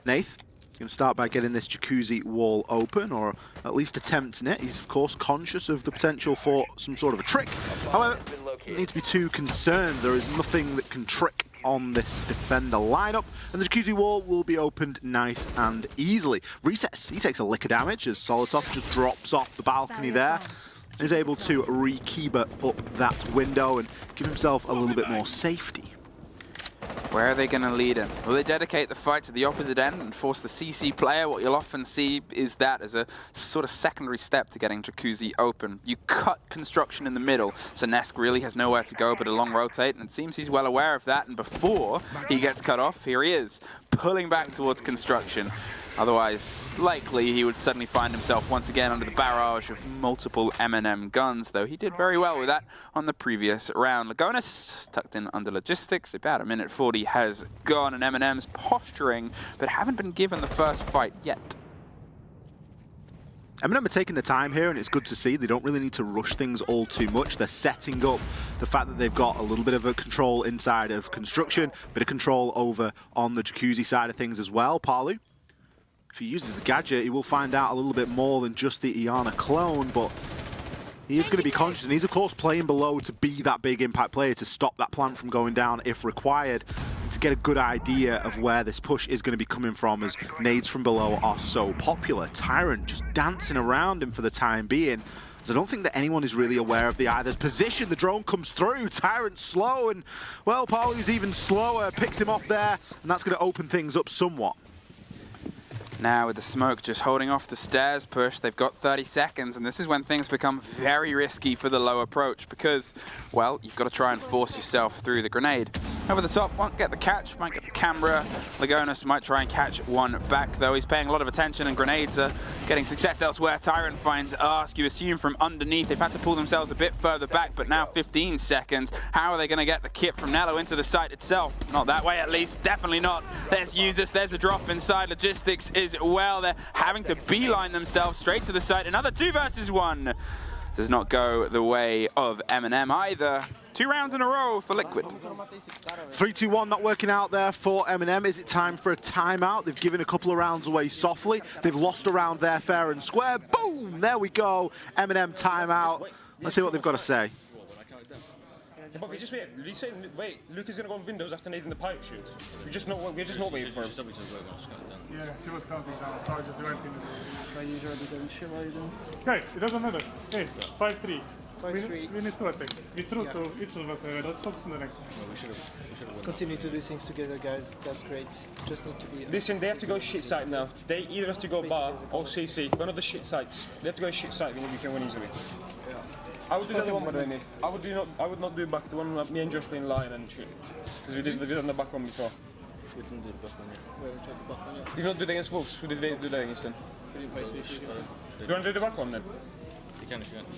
Nath, going to start by getting this jacuzzi wall open, or at least attempting it. He's, of course, conscious of the potential for some sort of a trick. However, you need to be too concerned. There is nothing that can trick on this defender lineup, and the jacuzzi wall will be opened nice and easily. Recess, he takes a lick of damage as Solotov just drops off the balcony there. Is able to re-Kiba up that window and give himself a little bit more safety. Where are they going to lead him? Will they dedicate the fight to the opposite end and force the CC player? What you'll often see is that as a sort of secondary step to getting Jacuzzi open. You cut construction in the middle, so Nesk really has nowhere to go but a long rotate, and it seems he's well aware of that, and before he gets cut off, here he is, pulling back towards construction. Otherwise, likely he would suddenly find himself once again under the barrage of multiple MNM guns, though he did very well with that on the previous round. Lagonis tucked in under logistics, about a minute 40 has gone, and MNM's posturing, but haven't been given the first fight yet. MNM are taking the time here, and it's good to see. They don't really need to rush things all too much. They're setting up the fact that they've got a little bit of a control inside of construction, a bit of control over on the jacuzzi side of things as well. Palu, if he uses the gadget, he will find out a little bit more than just the Iana clone, but he is going to be conscious, and he's of course playing below to be that big impact player to stop that plant from going down if required, to get a good idea of where this push is going to be coming from, as nades from below are so popular. Tyrant just dancing around him for the time being, as I don't think that anyone is really aware of the either's position. The drone comes through, Tyrant's slow, and well, Palu's even slower, picks him off there, and that's going to open things up somewhat. Now with the smoke just holding off the stairs push, they've got 30 seconds, and this is when things become very risky for the low approach because, well, you've got to try and force yourself through the grenade. Over the top, won't get the catch, might get the camera. Lagonis might try and catch one back, though. He's paying a lot of attention, and grenades are getting success elsewhere. Tyrant finds Ask, you assume from underneath. They've had to pull themselves a bit further back, but now 15 seconds. How are they going to get the kit from Nello into the site itself? Not that way, at least. Definitely not. Let's use this. There's a drop inside. Logistics is well. They're having to beeline themselves straight to the site. Another 2 versus 1. Does not go the way of MNM either. 2 rounds in a row for Liquid. 3-2-1 not working out there for MNM. Is it time for a timeout? They've given a couple of rounds away softly. They've lost a round there fair and square. Boom! There we go. MNM timeout. Let's see what they've got to say. But we just wait, Luke is going to go on windows after nading the pirate shoot. We're just not waiting for him. Yeah, he was counting down, so I just went in. I usually don't show them. Guys, it doesn't matter. Hey, 5-3. 5-3. We need 2 attacks. We threw to each of us. Let's focus on the next one. We should have Continue to do things together, guys. That's great. Just need to be. Listen, they have to go shit site now. They either have to go bar or CC. One of the shit sites. They have to go shit site. We can win easily. I would do the other one, by the way, Nick. I would not do back the one me and Josh playing line and shoot. Because we did on the back one before. We didn't do the back one yet. We haven't tried the back one yet. Did you not do that against Wolves? Who did we do that against then? We didn't play CC against them. Do you want to do the back one then? You can if you want.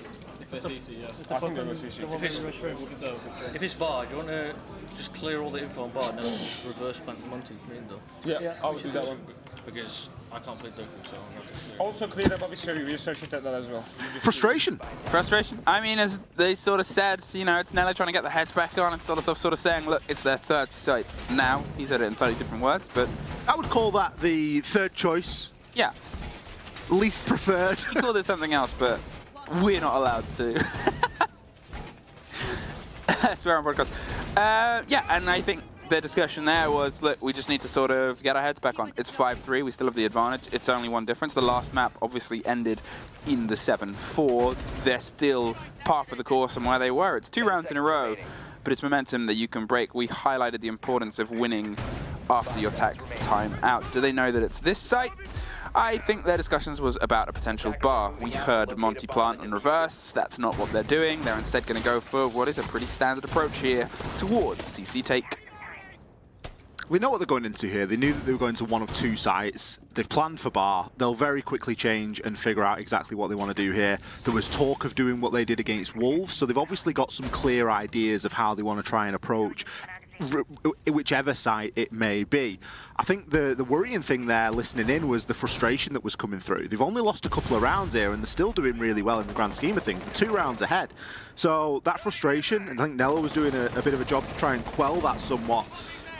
If they're CC, yeah. I think they'll go CC. If it's bar, do you want to just clear all the info on bar and then just reverse plant Monty in though? Yeah, I would do that one. Because I can't play Doku, so I'm not clear. Also clear up obviously, we search at that as well. Frustration. Frustration. I mean, as they sort of said, you know, it's Nello trying to get the heads back on and sort of saying, look, it's their third site now. He said it in slightly different words, but I would call that the third choice, yeah. least preferred. He called it something else, but we're not allowed to. I swear on podcast. Yeah, and I think the discussion there was, look, we just need to sort of get our heads back on. It's 5-3, we still have the advantage. It's only one difference. The last map obviously ended in the 7-4. They're still par for the course on where they were. It's 2 rounds in a row, but it's momentum that you can break. We highlighted the importance of winning after your attack time out. Do they know that it's this site? I think their discussions was about a potential bar. We heard Monty plant and reverse. That's not what they're doing. They're instead going to go for what is a pretty standard approach here towards CC take. We know what they're going into here. They knew that they were going to one of 2 sites. They've planned for bar. They'll very quickly change and figure out exactly what they want to do here. There was talk of doing what they did against Wolves, so they've obviously got some clear ideas of how they want to try and approach whichever site it may be. I think the worrying thing there, listening in, was the frustration that was coming through. They've only lost a couple of rounds here, and they're still doing really well in the grand scheme of things. They're 2 rounds ahead. So that frustration, and I think Nello was doing a bit of a job to try and quell that somewhat.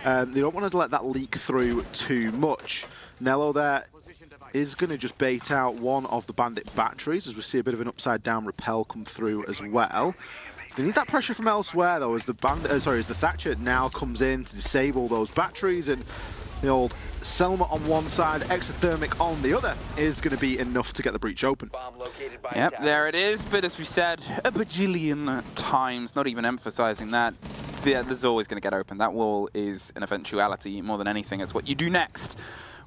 They don't want to let that leak through too much. Nello there is going to just bait out one of the bandit batteries, as we see a bit of an upside-down rappel come through as well. They need that pressure from elsewhere, though, as the Thatcher now comes in to disable those batteries, and the old Selma on one side, exothermic on the other, is going to be enough to get the breach open. Yep, there it is, but as we said a bajillion times, not even emphasizing that, this is always going to get open. That wall is an eventuality more than anything. It's what you do next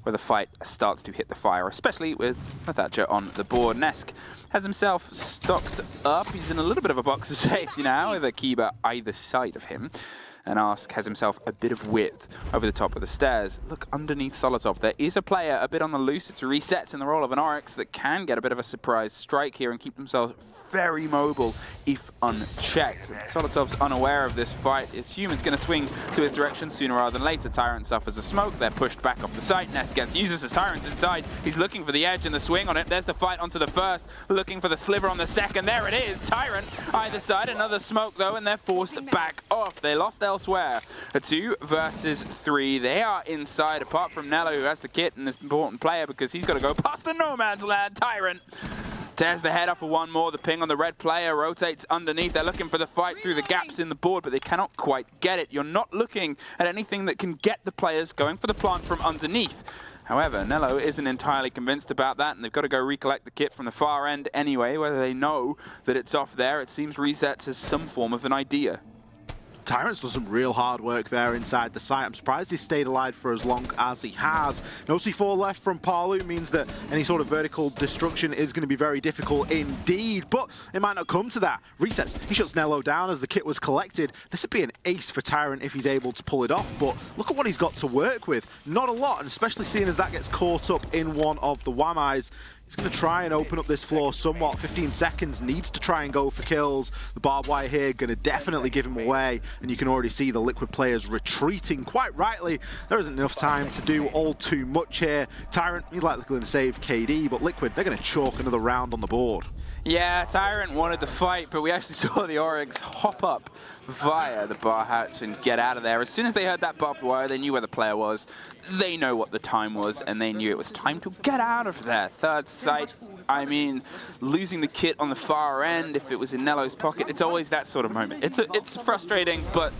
where the fight starts to hit the fire, especially with Thatcher on the board. Nesk has himself stocked up. He's in a little bit of a box of safety now with a Kiba either side of him. And Ask has himself a bit of width over the top of the stairs. Look underneath Solotov. There is a player a bit on the loose. It's resets in the role of an Oryx that can get a bit of a surprise strike here and keep themselves very mobile if unchecked. Solotov's unaware of this fight. Assume going to swing to his direction sooner rather than later. Tyrant suffers a smoke. They're pushed back off the site. Ness uses his Tyrant's inside. He's looking for the edge and the swing on it. There's the fight onto the first. Looking for the sliver on the second. There it is. Tyrant either side. Another smoke though, and they're forced back off. They lost elsewhere. A 2 versus 3. They are inside, apart from Nello, who has the kit and is an important player because he's got to go past the no man's land. Tyrant tears the head off for one more. The ping on the red player rotates underneath. They're looking for the fight through the gaps in the board, but they cannot quite get it. You're not looking at anything that can get the players going for the plant from underneath. However, Nello isn't entirely convinced about that, and they've got to go recollect the kit from the far end anyway. Whether they know that it's off there, it seems Resets has some form of an idea. Tyrant's done some real hard work there inside the site. I'm surprised he's stayed alive for as long as he has. No C4 left from Palu means that any sort of vertical destruction is going to be very difficult indeed, but it might not come to that. Resets, he shuts Nello down as the kit was collected. This would be an ace for Tyrant if he's able to pull it off, but look at what he's got to work with. Not a lot, and especially seeing as that gets caught up in one of the Wamais. He's going to try and open up this floor somewhat. 15 seconds, needs to try and go for kills. The barbed wire here going to definitely give him away, and you can already see the Liquid players retreating quite rightly. There isn't enough time to do all too much here. Tyrant, he's likely going to save KD, but Liquid, they're going to chalk another round on the board. Yeah, Tyrant wanted to fight, but we actually saw the Oryx hop up via the bar hatch and get out of there. As soon as they heard that barbed wire, they knew where the player was. They know what the time was, and they knew it was time to get out of there. Third site, I mean, losing the kit on the far end, if it was in Nello's pocket, it's always that sort of moment. It's frustrating, but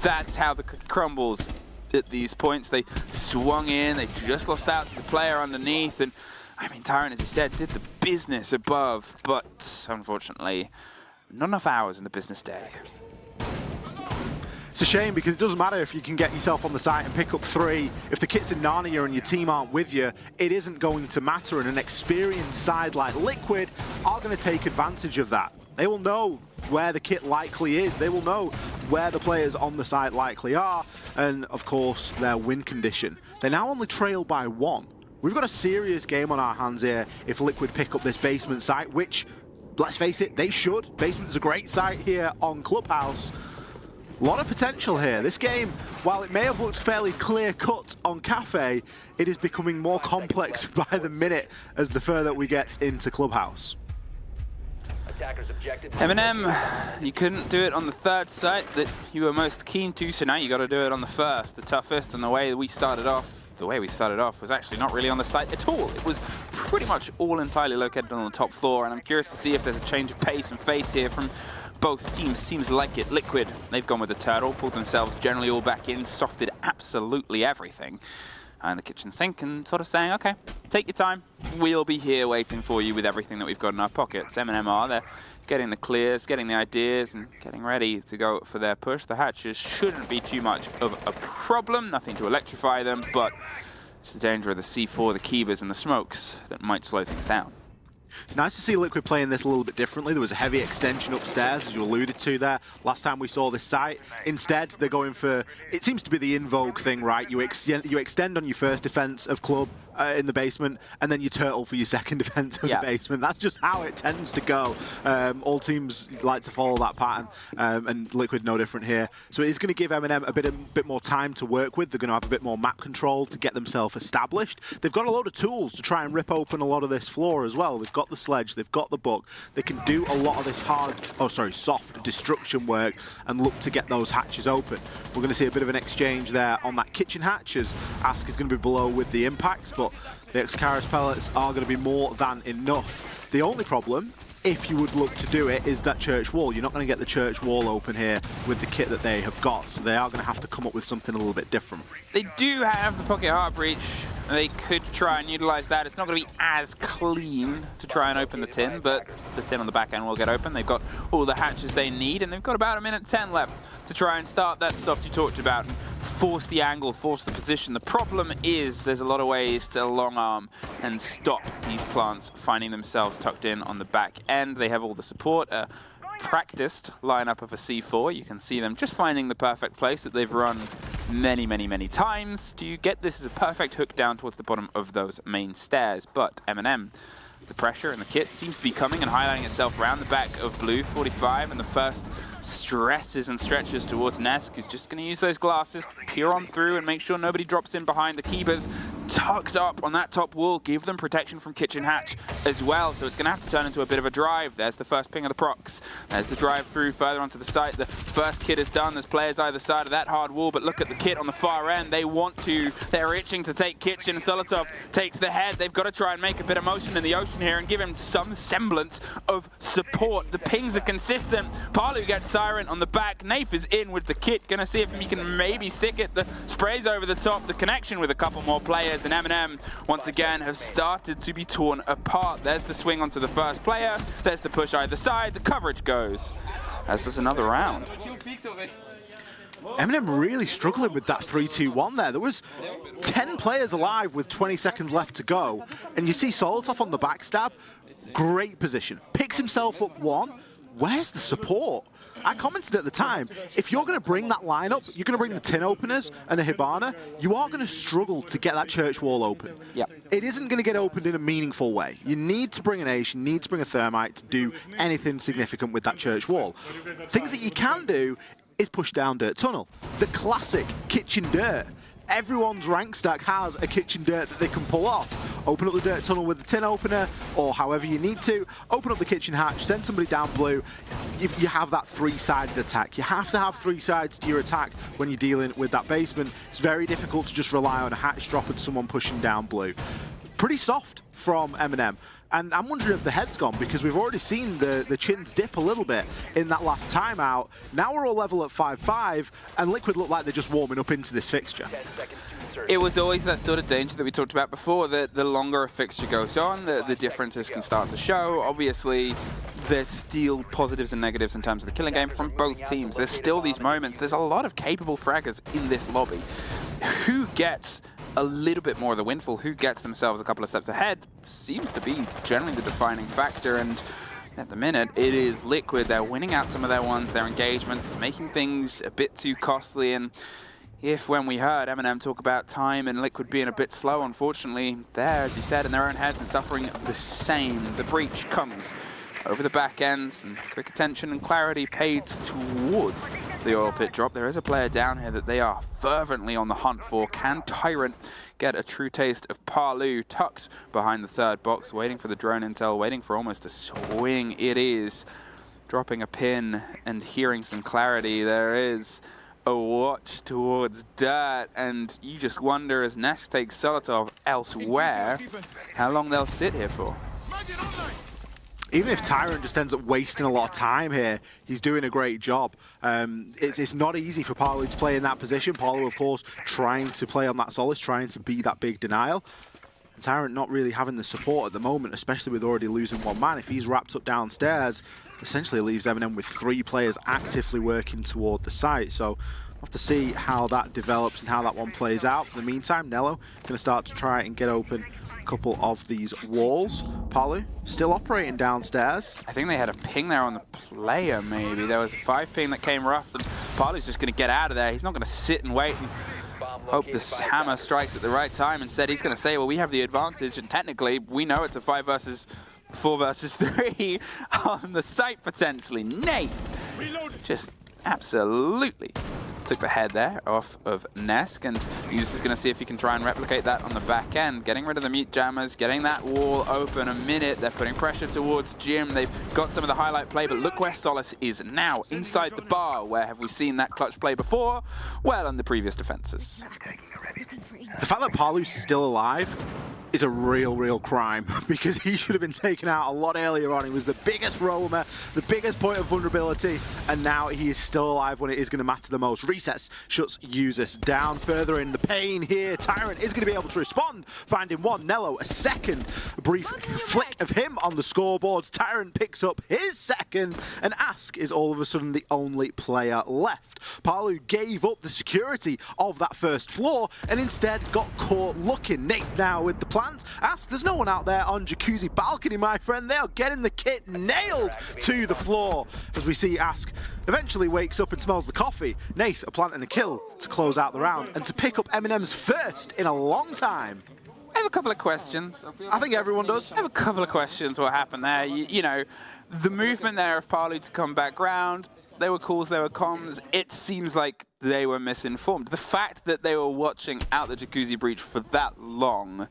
that's how the cookie crumbles at these points. They swung in, they just lost out to the player underneath, and I mean, Tyrant, as you said, did the business above, but unfortunately, not enough hours in the business day. It's a shame because it doesn't matter if you can get yourself on the site and pick up 3. If the kit's in Narnia and your team aren't with you, it isn't going to matter. And an experienced side like Liquid are going to take advantage of that. They will know where the kit likely is. They will know where the players on the site likely are. And of course, their win condition. They now only trail by 1. We've got a serious game on our hands here if Liquid pick up this basement site, which, let's face it, they should. Basement's a great site here on Clubhouse. A lot of potential here. This game, while it may have looked fairly clear-cut on Cafe, it is becoming more complex by the minute as the further we get into Clubhouse. MNM, you couldn't do it on the 3rd site that you were most keen to, so now you got to do it on the 1st, the toughest, and the way we started off was actually not really on the site at all. It was pretty much all entirely located on the top floor, and I'm curious to see if there's a change of pace and face here from both teams. Seems like it. Liquid, they've gone with the turtle, pulled themselves generally all back in, softed absolutely everything. And the kitchen sink and sort of saying, okay, take your time. We'll be here waiting for you with everything that we've got in our pockets. MNM are, they're getting the clears, getting the ideas, and getting ready to go for their push. The hatches shouldn't be too much of a problem, nothing to electrify them, but it's the danger of the C4, the Keybers, and the smokes that might slow things down. It's nice to see Liquid playing this a little bit differently. There was a heavy extension upstairs, as you alluded to there, last time we saw this site. Instead, they're going for, it seems to be the in vogue thing, right? You extend on your first defense of club in the basement, and then you turtle for your second defense of the basement. That's just how it tends to go. All teams like to follow that pattern, and Liquid no different here. So it is going to give MNM a bit more time to work with. They're going to have a bit more map control to get themselves established. They've got a load of tools to try and rip open a lot of this floor as well. They've got the sledge, they've got the book. They can do a lot of this soft destruction work and look to get those hatches open. We're going to see a bit of an exchange there on that kitchen hatch as Ask is going to be below with the impacts, but the Excaris pellets are going to be more than enough. The only problem, if you would look to do it, is that church wall. You're not going to get the church wall open here with the kit that they have got, so they are going to have to come up with something a little bit different. They do have the pocket heart breach. They could try and utilize that. It's not going to be as clean to try and open the tin, but the tin on the back end will get open. They've got all the hatches they need, and they've got about 1:10 left to try and start that soft you talked about and force the angle, force the position. The problem is there's a lot of ways to long arm and stop these plants finding themselves tucked in on the back end. They have all the support. Practiced lineup of a C4. You can see them just finding the perfect place that they've run many times to get this as a perfect hook down towards the bottom of those main stairs. But MNM, the pressure and the kit seems to be coming and highlighting itself around the back of Blue 45, and the first stresses and stretches towards Nesk, who's just going to use those glasses to peer on through and make sure nobody drops in behind. The Keybers tucked up on that top wall, give them protection from kitchen hatch as well, so it's going to have to turn into a bit of a drive. There's the first ping of the procs. There's the drive through further onto the site. The first kit is done. There's players either side of that hard wall, but look at the kit on the far end. They're itching to take kitchen. Solotov takes the head. They've got to try and make a bit of motion in the ocean here and give him some semblance of support. The pings are consistent. Palu gets Tyrant on the back. Nafe is in with the kit. Gonna see if he can maybe stick it. The spray's over the top. The connection with a couple more players, and MNM once again have started to be torn apart. There's the swing onto the first player. There's the push either side. The coverage goes as there's another round. MNM really struggling with that 3-2-1 there. There was 10 players alive with 20 seconds left to go, and you see Solotov on the backstab. Great position. Picks himself up one. Where's the support? I commented at the time, if you're going to bring that lineup, you're going to bring the tin openers and a Hibana, you are going to struggle to get that church wall open. Yep. It isn't going to get opened in a meaningful way. You need to bring an ace, you need to bring a thermite to do anything significant with that church wall. Things that you can do is push down dirt tunnel. The classic kitchen dirt. Everyone's rank stack has a kitchen dirt that they can pull off. Open up the dirt tunnel with the tin opener, or however you need to. Open up the kitchen hatch, send somebody down blue. You have that three-sided attack. You have to have three sides to your attack when you're dealing with that basement. It's very difficult to just rely on a hatch drop and someone pushing down blue. pretty soft from MNM. And I'm wondering if the head's gone, because we've already seen the chins dip a little bit in that last timeout. Now we're all level at 5-5, and Liquid look like they're just warming up into this fixture. It was always that sort of danger that we talked about before, that the longer a fixture goes on, the differences can start to show. Obviously, there's still positives and negatives in terms of the killing game from both teams. There's still these moments. There's a lot of capable fraggers in this lobby. Who gets a little bit more of the windfall, who gets themselves a couple of steps ahead, seems to be generally the defining factor. And at the minute, it is Liquid. They're winning out some of their ones, their engagements. It's making things a bit too costly. And if when we heard MNM talk about time and Liquid being a bit slow, unfortunately, they're, as you said, in their own heads and suffering the same. The breach comes over the back end, some quick attention and clarity paid towards the oil pit drop. There is a player down here that they are fervently on the hunt for. Can Tyrant get a true taste of Palu tucked behind the third box, waiting for the drone intel, waiting for almost a swing? It is dropping a pin and hearing some clarity. There is a watch towards dirt, and you just wonder, as Nesk takes Solotov elsewhere, how long they'll sit here for. Even if Tyrant just ends up wasting a lot of time here, he's doing a great job. It's not easy for Palu to play in that position. Palu, of course, trying to play on that Solace, trying to be that big denial. And Tyrant not really having the support at the moment, especially with already losing one man. If he's wrapped up downstairs, essentially leaves MNM with 3 players actively working toward the site. So we'll have to see how that develops and how that one plays out. For the meantime, Nello going to start to try and get open couple of these walls. Palu still operating downstairs. I think they had a ping there on the player, maybe. There was a 5 ping that came rough, and Palu's just going to get out of there. He's not going to sit and wait and hope this hammer strikes at the right time. Instead, he's going to say, well, we have the advantage, and technically, we know it's a 4 versus 3 on the site, potentially. Nath just absolutely took the head there off of Nesk, and he's just going to see if he can try and replicate that on the back end. Getting rid of the mute jammers, getting that wall open a minute. They're putting pressure towards Jim. They've got some of the highlight play, but look where Solace is now, inside the bar. Where have we seen that clutch play before? Well, on the previous defenses. The fact that Palu's still alive is a real crime, because he should have been taken out a lot earlier on. He was the biggest roamer, the biggest point of vulnerability, and now he is still alive when it is going to matter the most. Resets shuts users down further in the pain here. Tyrant is going to be able to respond, finding one. Nello a second. A brief flick of him on the scoreboards. Tyrant picks up his second, and Ask is all of a sudden the only player left. Palu gave up the security of that first floor and instead got caught looking. Nath now with the plans. Ask, there's no one out there on Jacuzzi balcony, my friend. They are getting the kit nailed to the floor as we see Ask eventually wakes up and smells the coffee. Nath are planting a kill to close out the round and to pick up MNM's first in a long time. I have a couple of questions. I think everyone does. I have a couple of questions what happened there. You know, the movement there of Palu to come back round, there were calls, there were comms. It seems like they were misinformed. The fact that they were watching out the Jacuzzi breach for that long,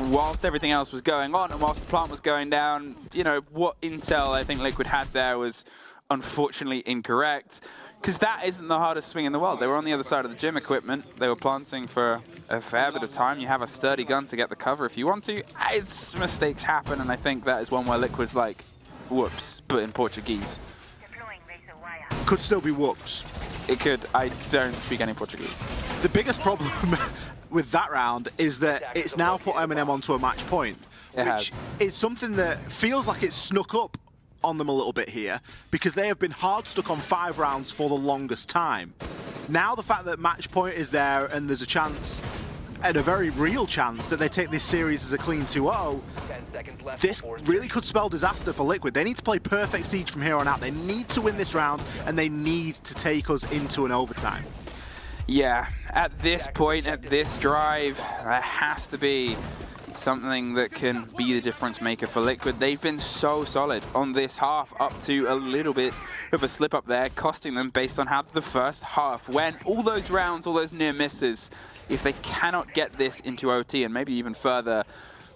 whilst everything else was going on and whilst the plant was going down, you know, what intel I think Liquid had there was unfortunately incorrect, because that isn't the hardest swing in the world. They were on the other side of the gym equipment. They were planting for a fair bit of time. You have a sturdy gun to get the cover if you want to. It's mistakes happen, and I think that is one where Liquid's like, whoops, but in Portuguese. Could still be whoops. It could. I don't speak any Portuguese. The biggest problem with that round is that it's now put MNM onto a match point, which is something that feels like it's snuck up on them a little bit here, because they have been hard stuck on 5 rounds for the longest time. Now the fact that match point is there and there's a chance, and a very real chance, that they take this series as a clean 2-0, this really could spell disaster for Liquid. They need to play perfect siege from here on out. They need to win this round, and they need to take us into an overtime. Yeah, at this point, at this drive, there has to be something that can be the difference maker for Liquid. They've been so solid on this half, up to a little bit of a slip up there, costing them based on how the first half went. All those rounds, all those near misses, if they cannot get this into OT and maybe even further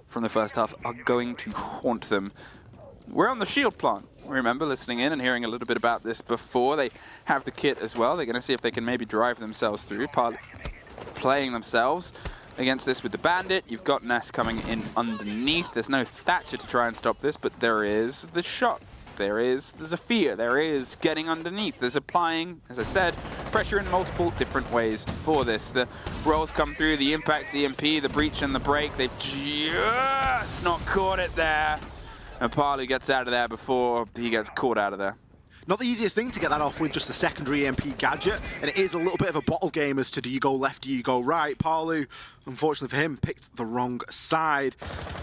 from the first half, are going to haunt them. We're on the shield plant. Remember listening in and hearing a little bit about this before. They have the kit as well. They're going to see if they can maybe drive themselves through, playing themselves. against this with the Bandit. You've got Ness coming in underneath. There's no Thatcher to try and stop this, but there is the shot. There's a fear. There is getting underneath. There's applying, as I said, pressure in multiple different ways for this. The rolls come through, the impact, the EMP, the breach and the break. They've just not caught it there. And Palu gets out of there before he gets caught out of there. Not the easiest thing to get that off with just the secondary EMP gadget, and it is a little bit of a bottle game as to do you go left, do you go right. Palu, unfortunately for him, picked the wrong side.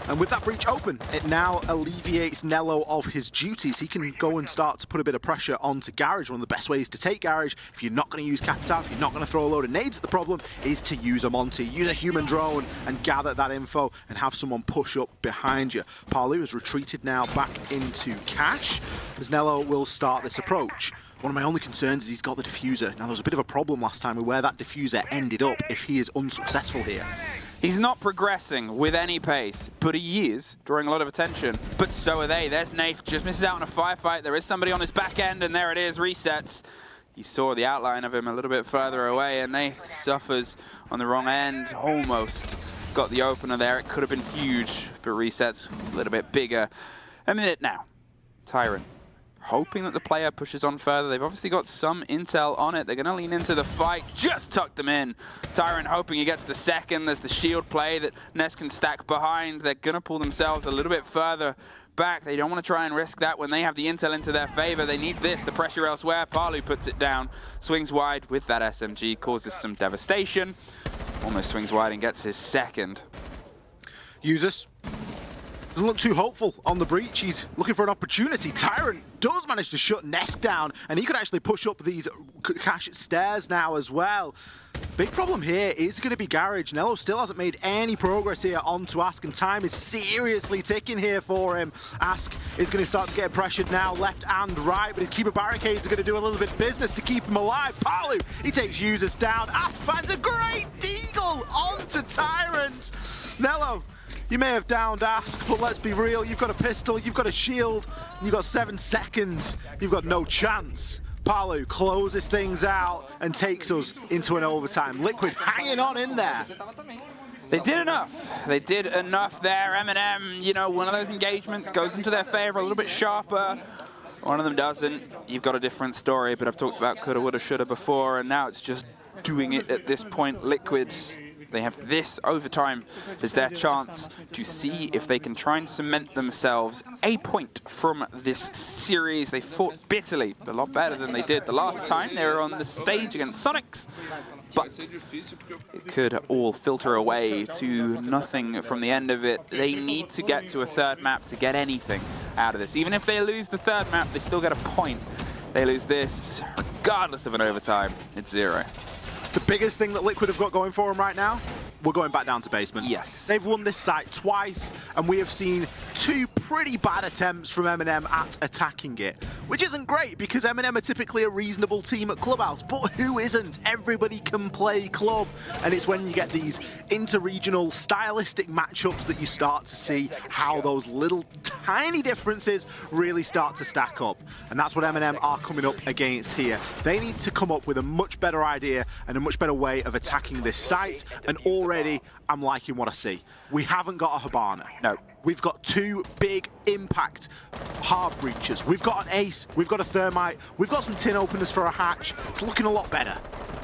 And with that breach open, it now alleviates Nello of his duties. He can go and start to put a bit of pressure onto Garage. One of the best ways to take Garage, if you're not going to use Capital, if you're not going to throw a load of nades at the problem, is to use a Monty. Use a human drone and gather that info and have someone push up behind you. Palu has retreated now back into Cash, as Nello will start this approach. One of my only concerns is he's got the diffuser. Now, there was a bit of a problem last time with where that diffuser ended up if he is unsuccessful here. He's not progressing with any pace, but he is drawing a lot of attention. But so are they. There's Nath, just misses out on a firefight. There is somebody on his back end, and there it is, resets. You saw the outline of him a little bit further away, and Nath suffers on the wrong end. Almost got the opener there. It could have been huge, but resets a little bit bigger. A minute now. Tyrant, hoping that the player pushes on further. They've obviously got some intel on it. They're going to lean into the fight. Just tucked them in. Tyrant hoping he gets the second. There's the shield play that Ness can stack behind. They're going to pull themselves a little bit further back. They don't want to try and risk that when they have the intel into their favor. They need this. The pressure elsewhere. Palu puts it down. Swings wide with that SMG. Causes some devastation. Almost swings wide and gets his second. Users. Doesn't look too hopeful on the breach. He's looking for an opportunity. Tyrant does manage to shut Ness down, and he could actually push up these Cash stairs now as well. Big problem here is going to be Garage. Nello still hasn't made any progress here onto Ask, and time is seriously ticking here for him. Ask is going to start to get pressured now, left and right, but his keeper barricades are going to do a little bit of business to keep him alive. Palu, he takes users down. Ask finds a great deagle onto Tyrant. Nello, you may have downed Ask, but let's be real, you've got a pistol, you've got a shield, and you've got 7 seconds. You've got no chance. Palu closes things out and takes us into an overtime. Liquid hanging on in there. They did enough. They did enough there. MNM, you know, one of those engagements goes into their favor a little bit sharper. One of them doesn't. You've got a different story, but I've talked about coulda, woulda, shoulda before, and now it's just doing it at this point. Liquid, they have this overtime as their chance to see if they can try and cement themselves a point from this series. They fought bitterly, a lot better than they did the last time. They were on the stage against Sonics, but it could all filter away to nothing from the end of it. They need to get to a third map to get anything out of this. Even if they lose the third map, they still get a point. They lose this, regardless of an overtime, it's 0. The biggest thing that Liquid have got going for them right now, we're going back down to basement. Yes. They've won this site twice, and we have seen 2 pretty bad attempts from MNM at attacking it, which isn't great because MNM are typically a reasonable team at Clubhouse, but who isn't? Everybody can play club, and it's when you get these inter-regional stylistic matchups that you start to see how those little tiny differences really start to stack up, and that's what MNM are coming up against here. They need to come up with a much better idea and a much better way of attacking this site, and already I'm liking what I see. We haven't got a Hibana. No. We've got 2 big impact hard breaches. We've got an ace, we've got a thermite, we've got some tin openers for a hatch. It's looking a lot better.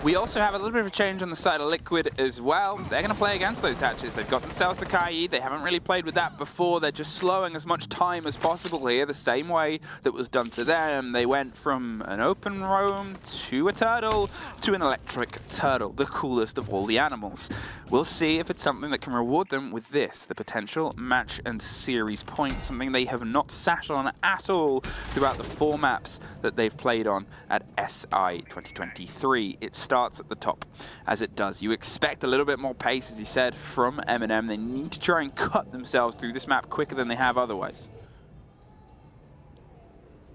We also have a little bit of a change on the side of Liquid as well. They're going to play against those hatches. They've got themselves the Kai. They haven't really played with that before. They're just slowing as much time as possible here, the same way that was done to them. They went from an open roam to a turtle to an electric turtle, the coolest of all the animals. We'll see if it's something that can reward them with this, the potential match and series point, something they have not sat on at all throughout the 4 maps that they've played on at SI 2023. It starts at the top, as it does. You expect a little bit more pace, as you said, from MNM. They need to try and cut themselves through this map quicker than they have otherwise.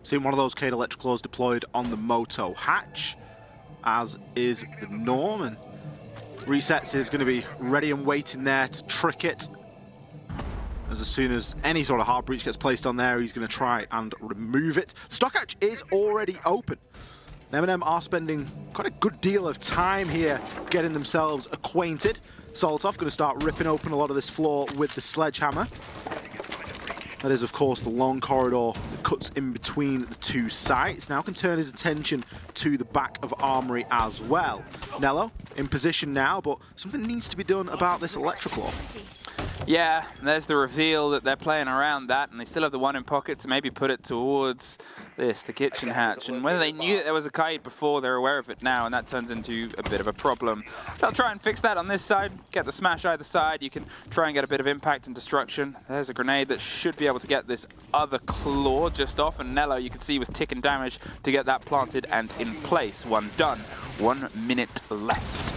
Seeing one of those Cade Electricals deployed on the Moto hatch, as is the norm, and Resets is going to be ready and waiting there to trick it. As soon as any sort of hard breach gets placed on there, he's going to try and remove it. The stock hatch is already open. MNM are spending quite a good deal of time here getting themselves acquainted. Solotov going to start ripping open a lot of this floor with the sledgehammer. That is, of course, the long corridor that cuts in between the two sites. Now can turn his attention to the back of Armory as well. Nello in position now, but something needs to be done about this electrical. Yeah, there's the reveal that they're playing around that, and they still have the one in pocket to maybe put it towards this, the kitchen hatch. And whether they knew that there was a kite before, they're aware of it now, and that turns into a bit of a problem. They'll try and fix that on this side, get the smash either side. You can try and get a bit of impact and destruction. There's a grenade that should be able to get this other claw just off, and Nello, you can see, was ticking damage to get that planted and in place. One done. 1 minute left.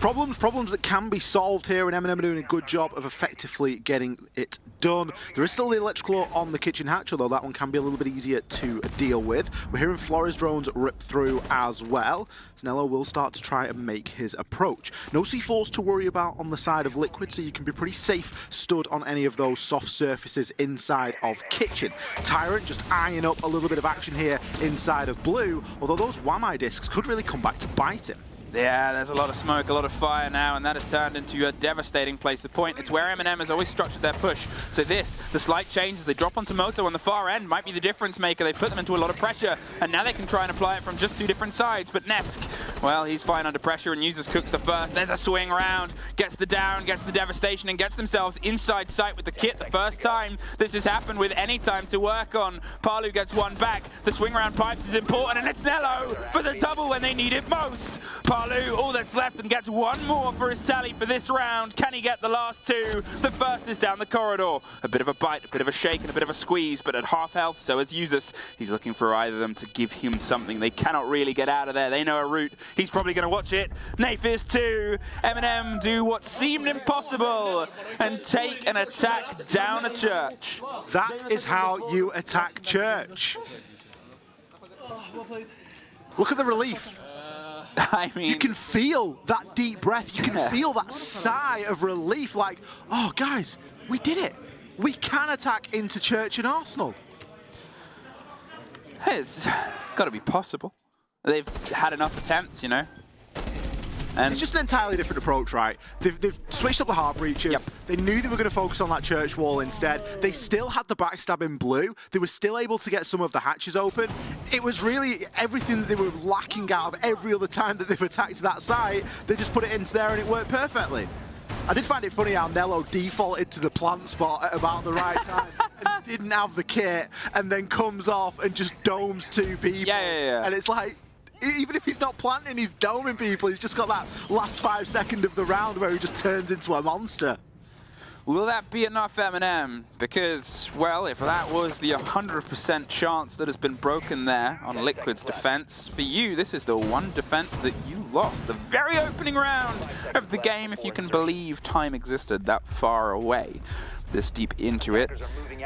Problems that can be solved here, and MNM are doing a good job of effectively getting it done. There is still the electrical on the kitchen hatch, although that one can be a little bit easier to deal with. We're hearing Flores drones rip through as well. Snello will start to try and make his approach. No C4s to worry about on the side of Liquid, so you can be pretty safe stood on any of those soft surfaces inside of kitchen. Tyrant just eyeing up a little bit of action here inside of Blue, although those WAMI discs could really come back to bite him. Yeah, there's a lot of smoke, a lot of fire now, and that has turned into a devastating place to point. It's where MNM has always structured their push. So this, the slight change as they drop onto Moto on the far end, might be the difference maker. They've put them into a lot of pressure, and now they can try and apply it from just two different sides. But Nesk, well, he's fine under pressure and uses Cooks the first. There's a swing round, gets the down, gets the devastation, and gets themselves inside sight with the kit the first time this has happened with any time to work on. Palu gets one back. The swing round pipes is important, and it's Nello for the double when they need it most. Palu, all that's left, and gets one more for his tally for this round. Can he get the last two? The first is down the corridor. A bit of a bite, a bit of a shake, and a bit of a squeeze, but at half health, so is Usus. He's looking for either of them to give him something. They cannot really get out of there. They know a route. He's probably going to watch it. Nathis 2. MNM do what seemed impossible and take an attack down a church. That is how you attack church. Look at the relief. I mean, you can feel that deep breath. You can feel that sigh of relief, like, oh, guys, we did it. We can attack into Church and Arsenal. It's got to be possible. They've had enough attempts, you know. And it's just an entirely different approach, right? They've switched up the heart breaches. Yep. They knew they were going to focus on that church wall instead. They still had the backstab in Blue. They were still able to get some of the hatches open. It was really everything that they were lacking out of every other time that they've attacked that site. They just put it into there and it worked perfectly. I did find it funny how Nello defaulted to the plant spot at about the right time and didn't have the kit, and then comes off and just domes two people. Yeah. And it's like, even if he's not planting, he's doming people. He's just got that last 5 seconds of the round where he just turns into a monster. Will that be enough, MNM? Because, well, if that was the 100% chance that has been broken there on Liquid's defense, for you, this is the one defense that you lost. The very opening round of the game, if you can believe time existed that far away, this deep into it.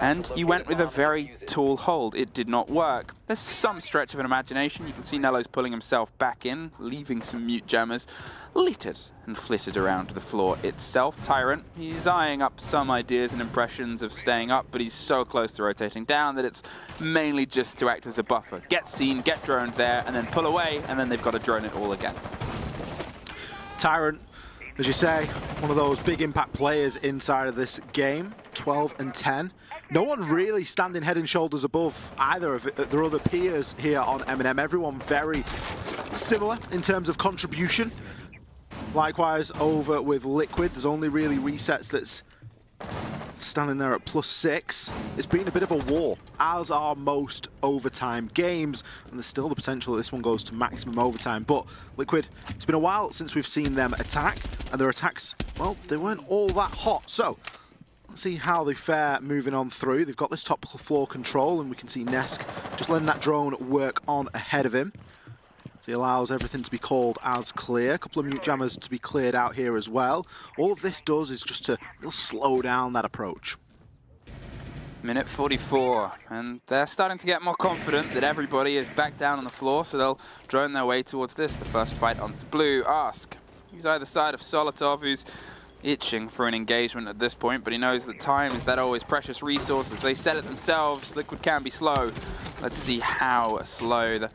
And you went with a very tall hold. It did not work. There's some stretch of an imagination. You can see Nello's pulling himself back in, leaving some mute jammers littered and flitted around the floor itself. Tyrant, he's eyeing up some ideas and impressions of staying up, but he's so close to rotating down that it's mainly just to act as a buffer. Get seen, get droned there, and then pull away, and then they've got to drone it all again. Tyrant, as you say, one of those big impact players inside of this game, 12 and 10. No one really standing head and shoulders above either of their other peers here on MNM. Everyone very similar in terms of contribution. Likewise, over with Liquid, there's only really resets that's standing there at +6. It's been a bit of a war, as are most overtime games, and there's still the potential that this one goes to maximum overtime. But Liquid, it's been a while since we've seen them attack, and their attacks, well, they weren't all that hot. So let's see how they fare moving on through. They've got this top floor control, and we can see Nesk just letting that drone work on ahead of him. So he allows everything to be called as clear. A couple of mute jammers to be cleared out here as well. All of this does is just to really slow down that approach. Minute 44, and they're starting to get more confident that everybody is back down on the floor, so they'll drone their way towards this. The first fight onto Blue. Ask. He's either side of Solotov, who's itching for an engagement at this point, but he knows that time is that always precious resource. As they set it themselves, Liquid can be slow. Let's see how slow the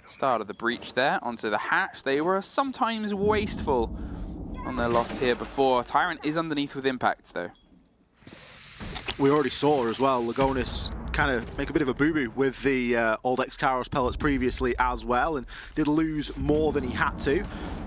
start of the breach there onto the hatch. They were sometimes wasteful on their loss here before. Tyrant is underneath with impacts, though. We already saw as well, Lagonis kind of make a bit of a boo-boo with the old X-Karos pellets previously as well, and did lose more than he had to.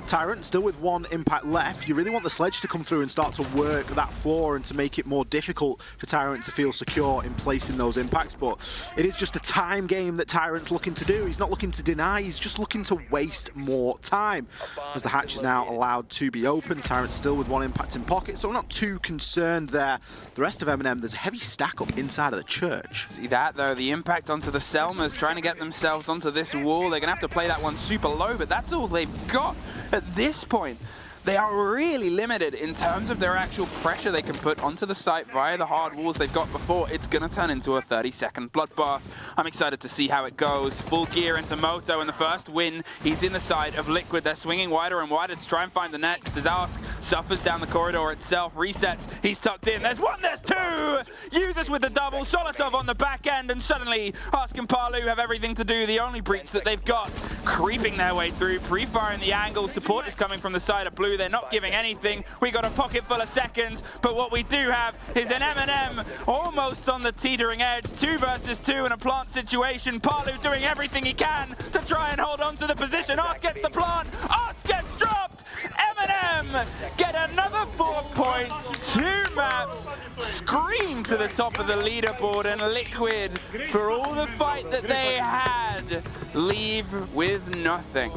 Tyrant still with 1 impact left. You really want the sledge to come through and start to work that floor and to make it more difficult for Tyrant to feel secure in placing those impacts, but it is just a time game that Tyrant's looking to do. He's not looking to deny, he's just looking to waste more time. As the hatch is now allowed to be open, Tyrant still with 1 impact in pocket, so we're not too concerned there. The rest of MNM, there's a heavy stack up inside of the church. See that though, the impact onto the Selmas, trying to get themselves onto this wall. They're gonna have to play that one super low, but that's all they've got. At this point, they are really limited in terms of their actual pressure they can put onto the site via the hard walls they've got before. It's going to turn into a 30-second bloodbath. I'm excited to see how it goes. Full gear into Moto in the first win. He's in the side of Liquid. They're swinging wider and wider to try and find the next. As Ask suffers down the corridor itself, resets. He's tucked in. There's 1, there's 2! Users with the double. Solotov on the back end, and suddenly Ask and Palu have everything to do. The only breach that they've got, creeping their way through, pre-firing the angle. Support is coming from the side of blue. They're not giving anything. We got a pocket full of seconds, but what we do have is an MNM almost on the teetering edge. 2 versus 2 in a plant situation. Palu doing everything he can to try and hold on to the position. Ask gets the plant. Ask gets dropped. MNM get another 4 points. 2 maps. Scream to the top of the leaderboard, and Liquid, for all the fight that they had, leave with nothing.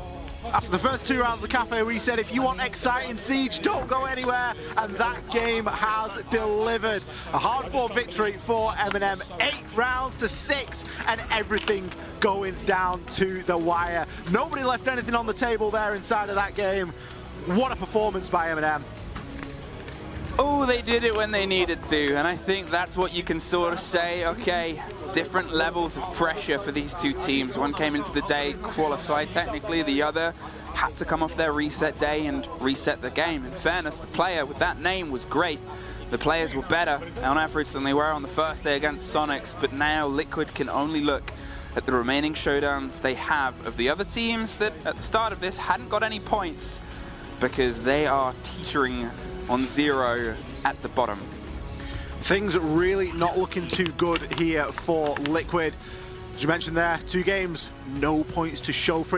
After the first 2 rounds of Cafe, we said if you want exciting Siege, don't go anywhere, and that game has delivered. A hard-fought victory for MNM, 8 rounds to 6, and everything going down to the wire. Nobody left anything on the table there inside of that game. What a performance by MNM. Oh, they did it when they needed to, and I think that's what you can sort of say. Okay, different levels of pressure for these 2 teams. One came into the day qualified technically, the other had to come off their reset day and reset the game. In fairness, the player with that name was great. The players were better on average than they were on the first day against Sonics, but now Liquid can only look at the remaining showdowns they have of the other teams that at the start of this hadn't got any points because they are teetering on 0 at the bottom. Things really not looking too good here for Liquid. As you mentioned there, 2 games, no points to show for it.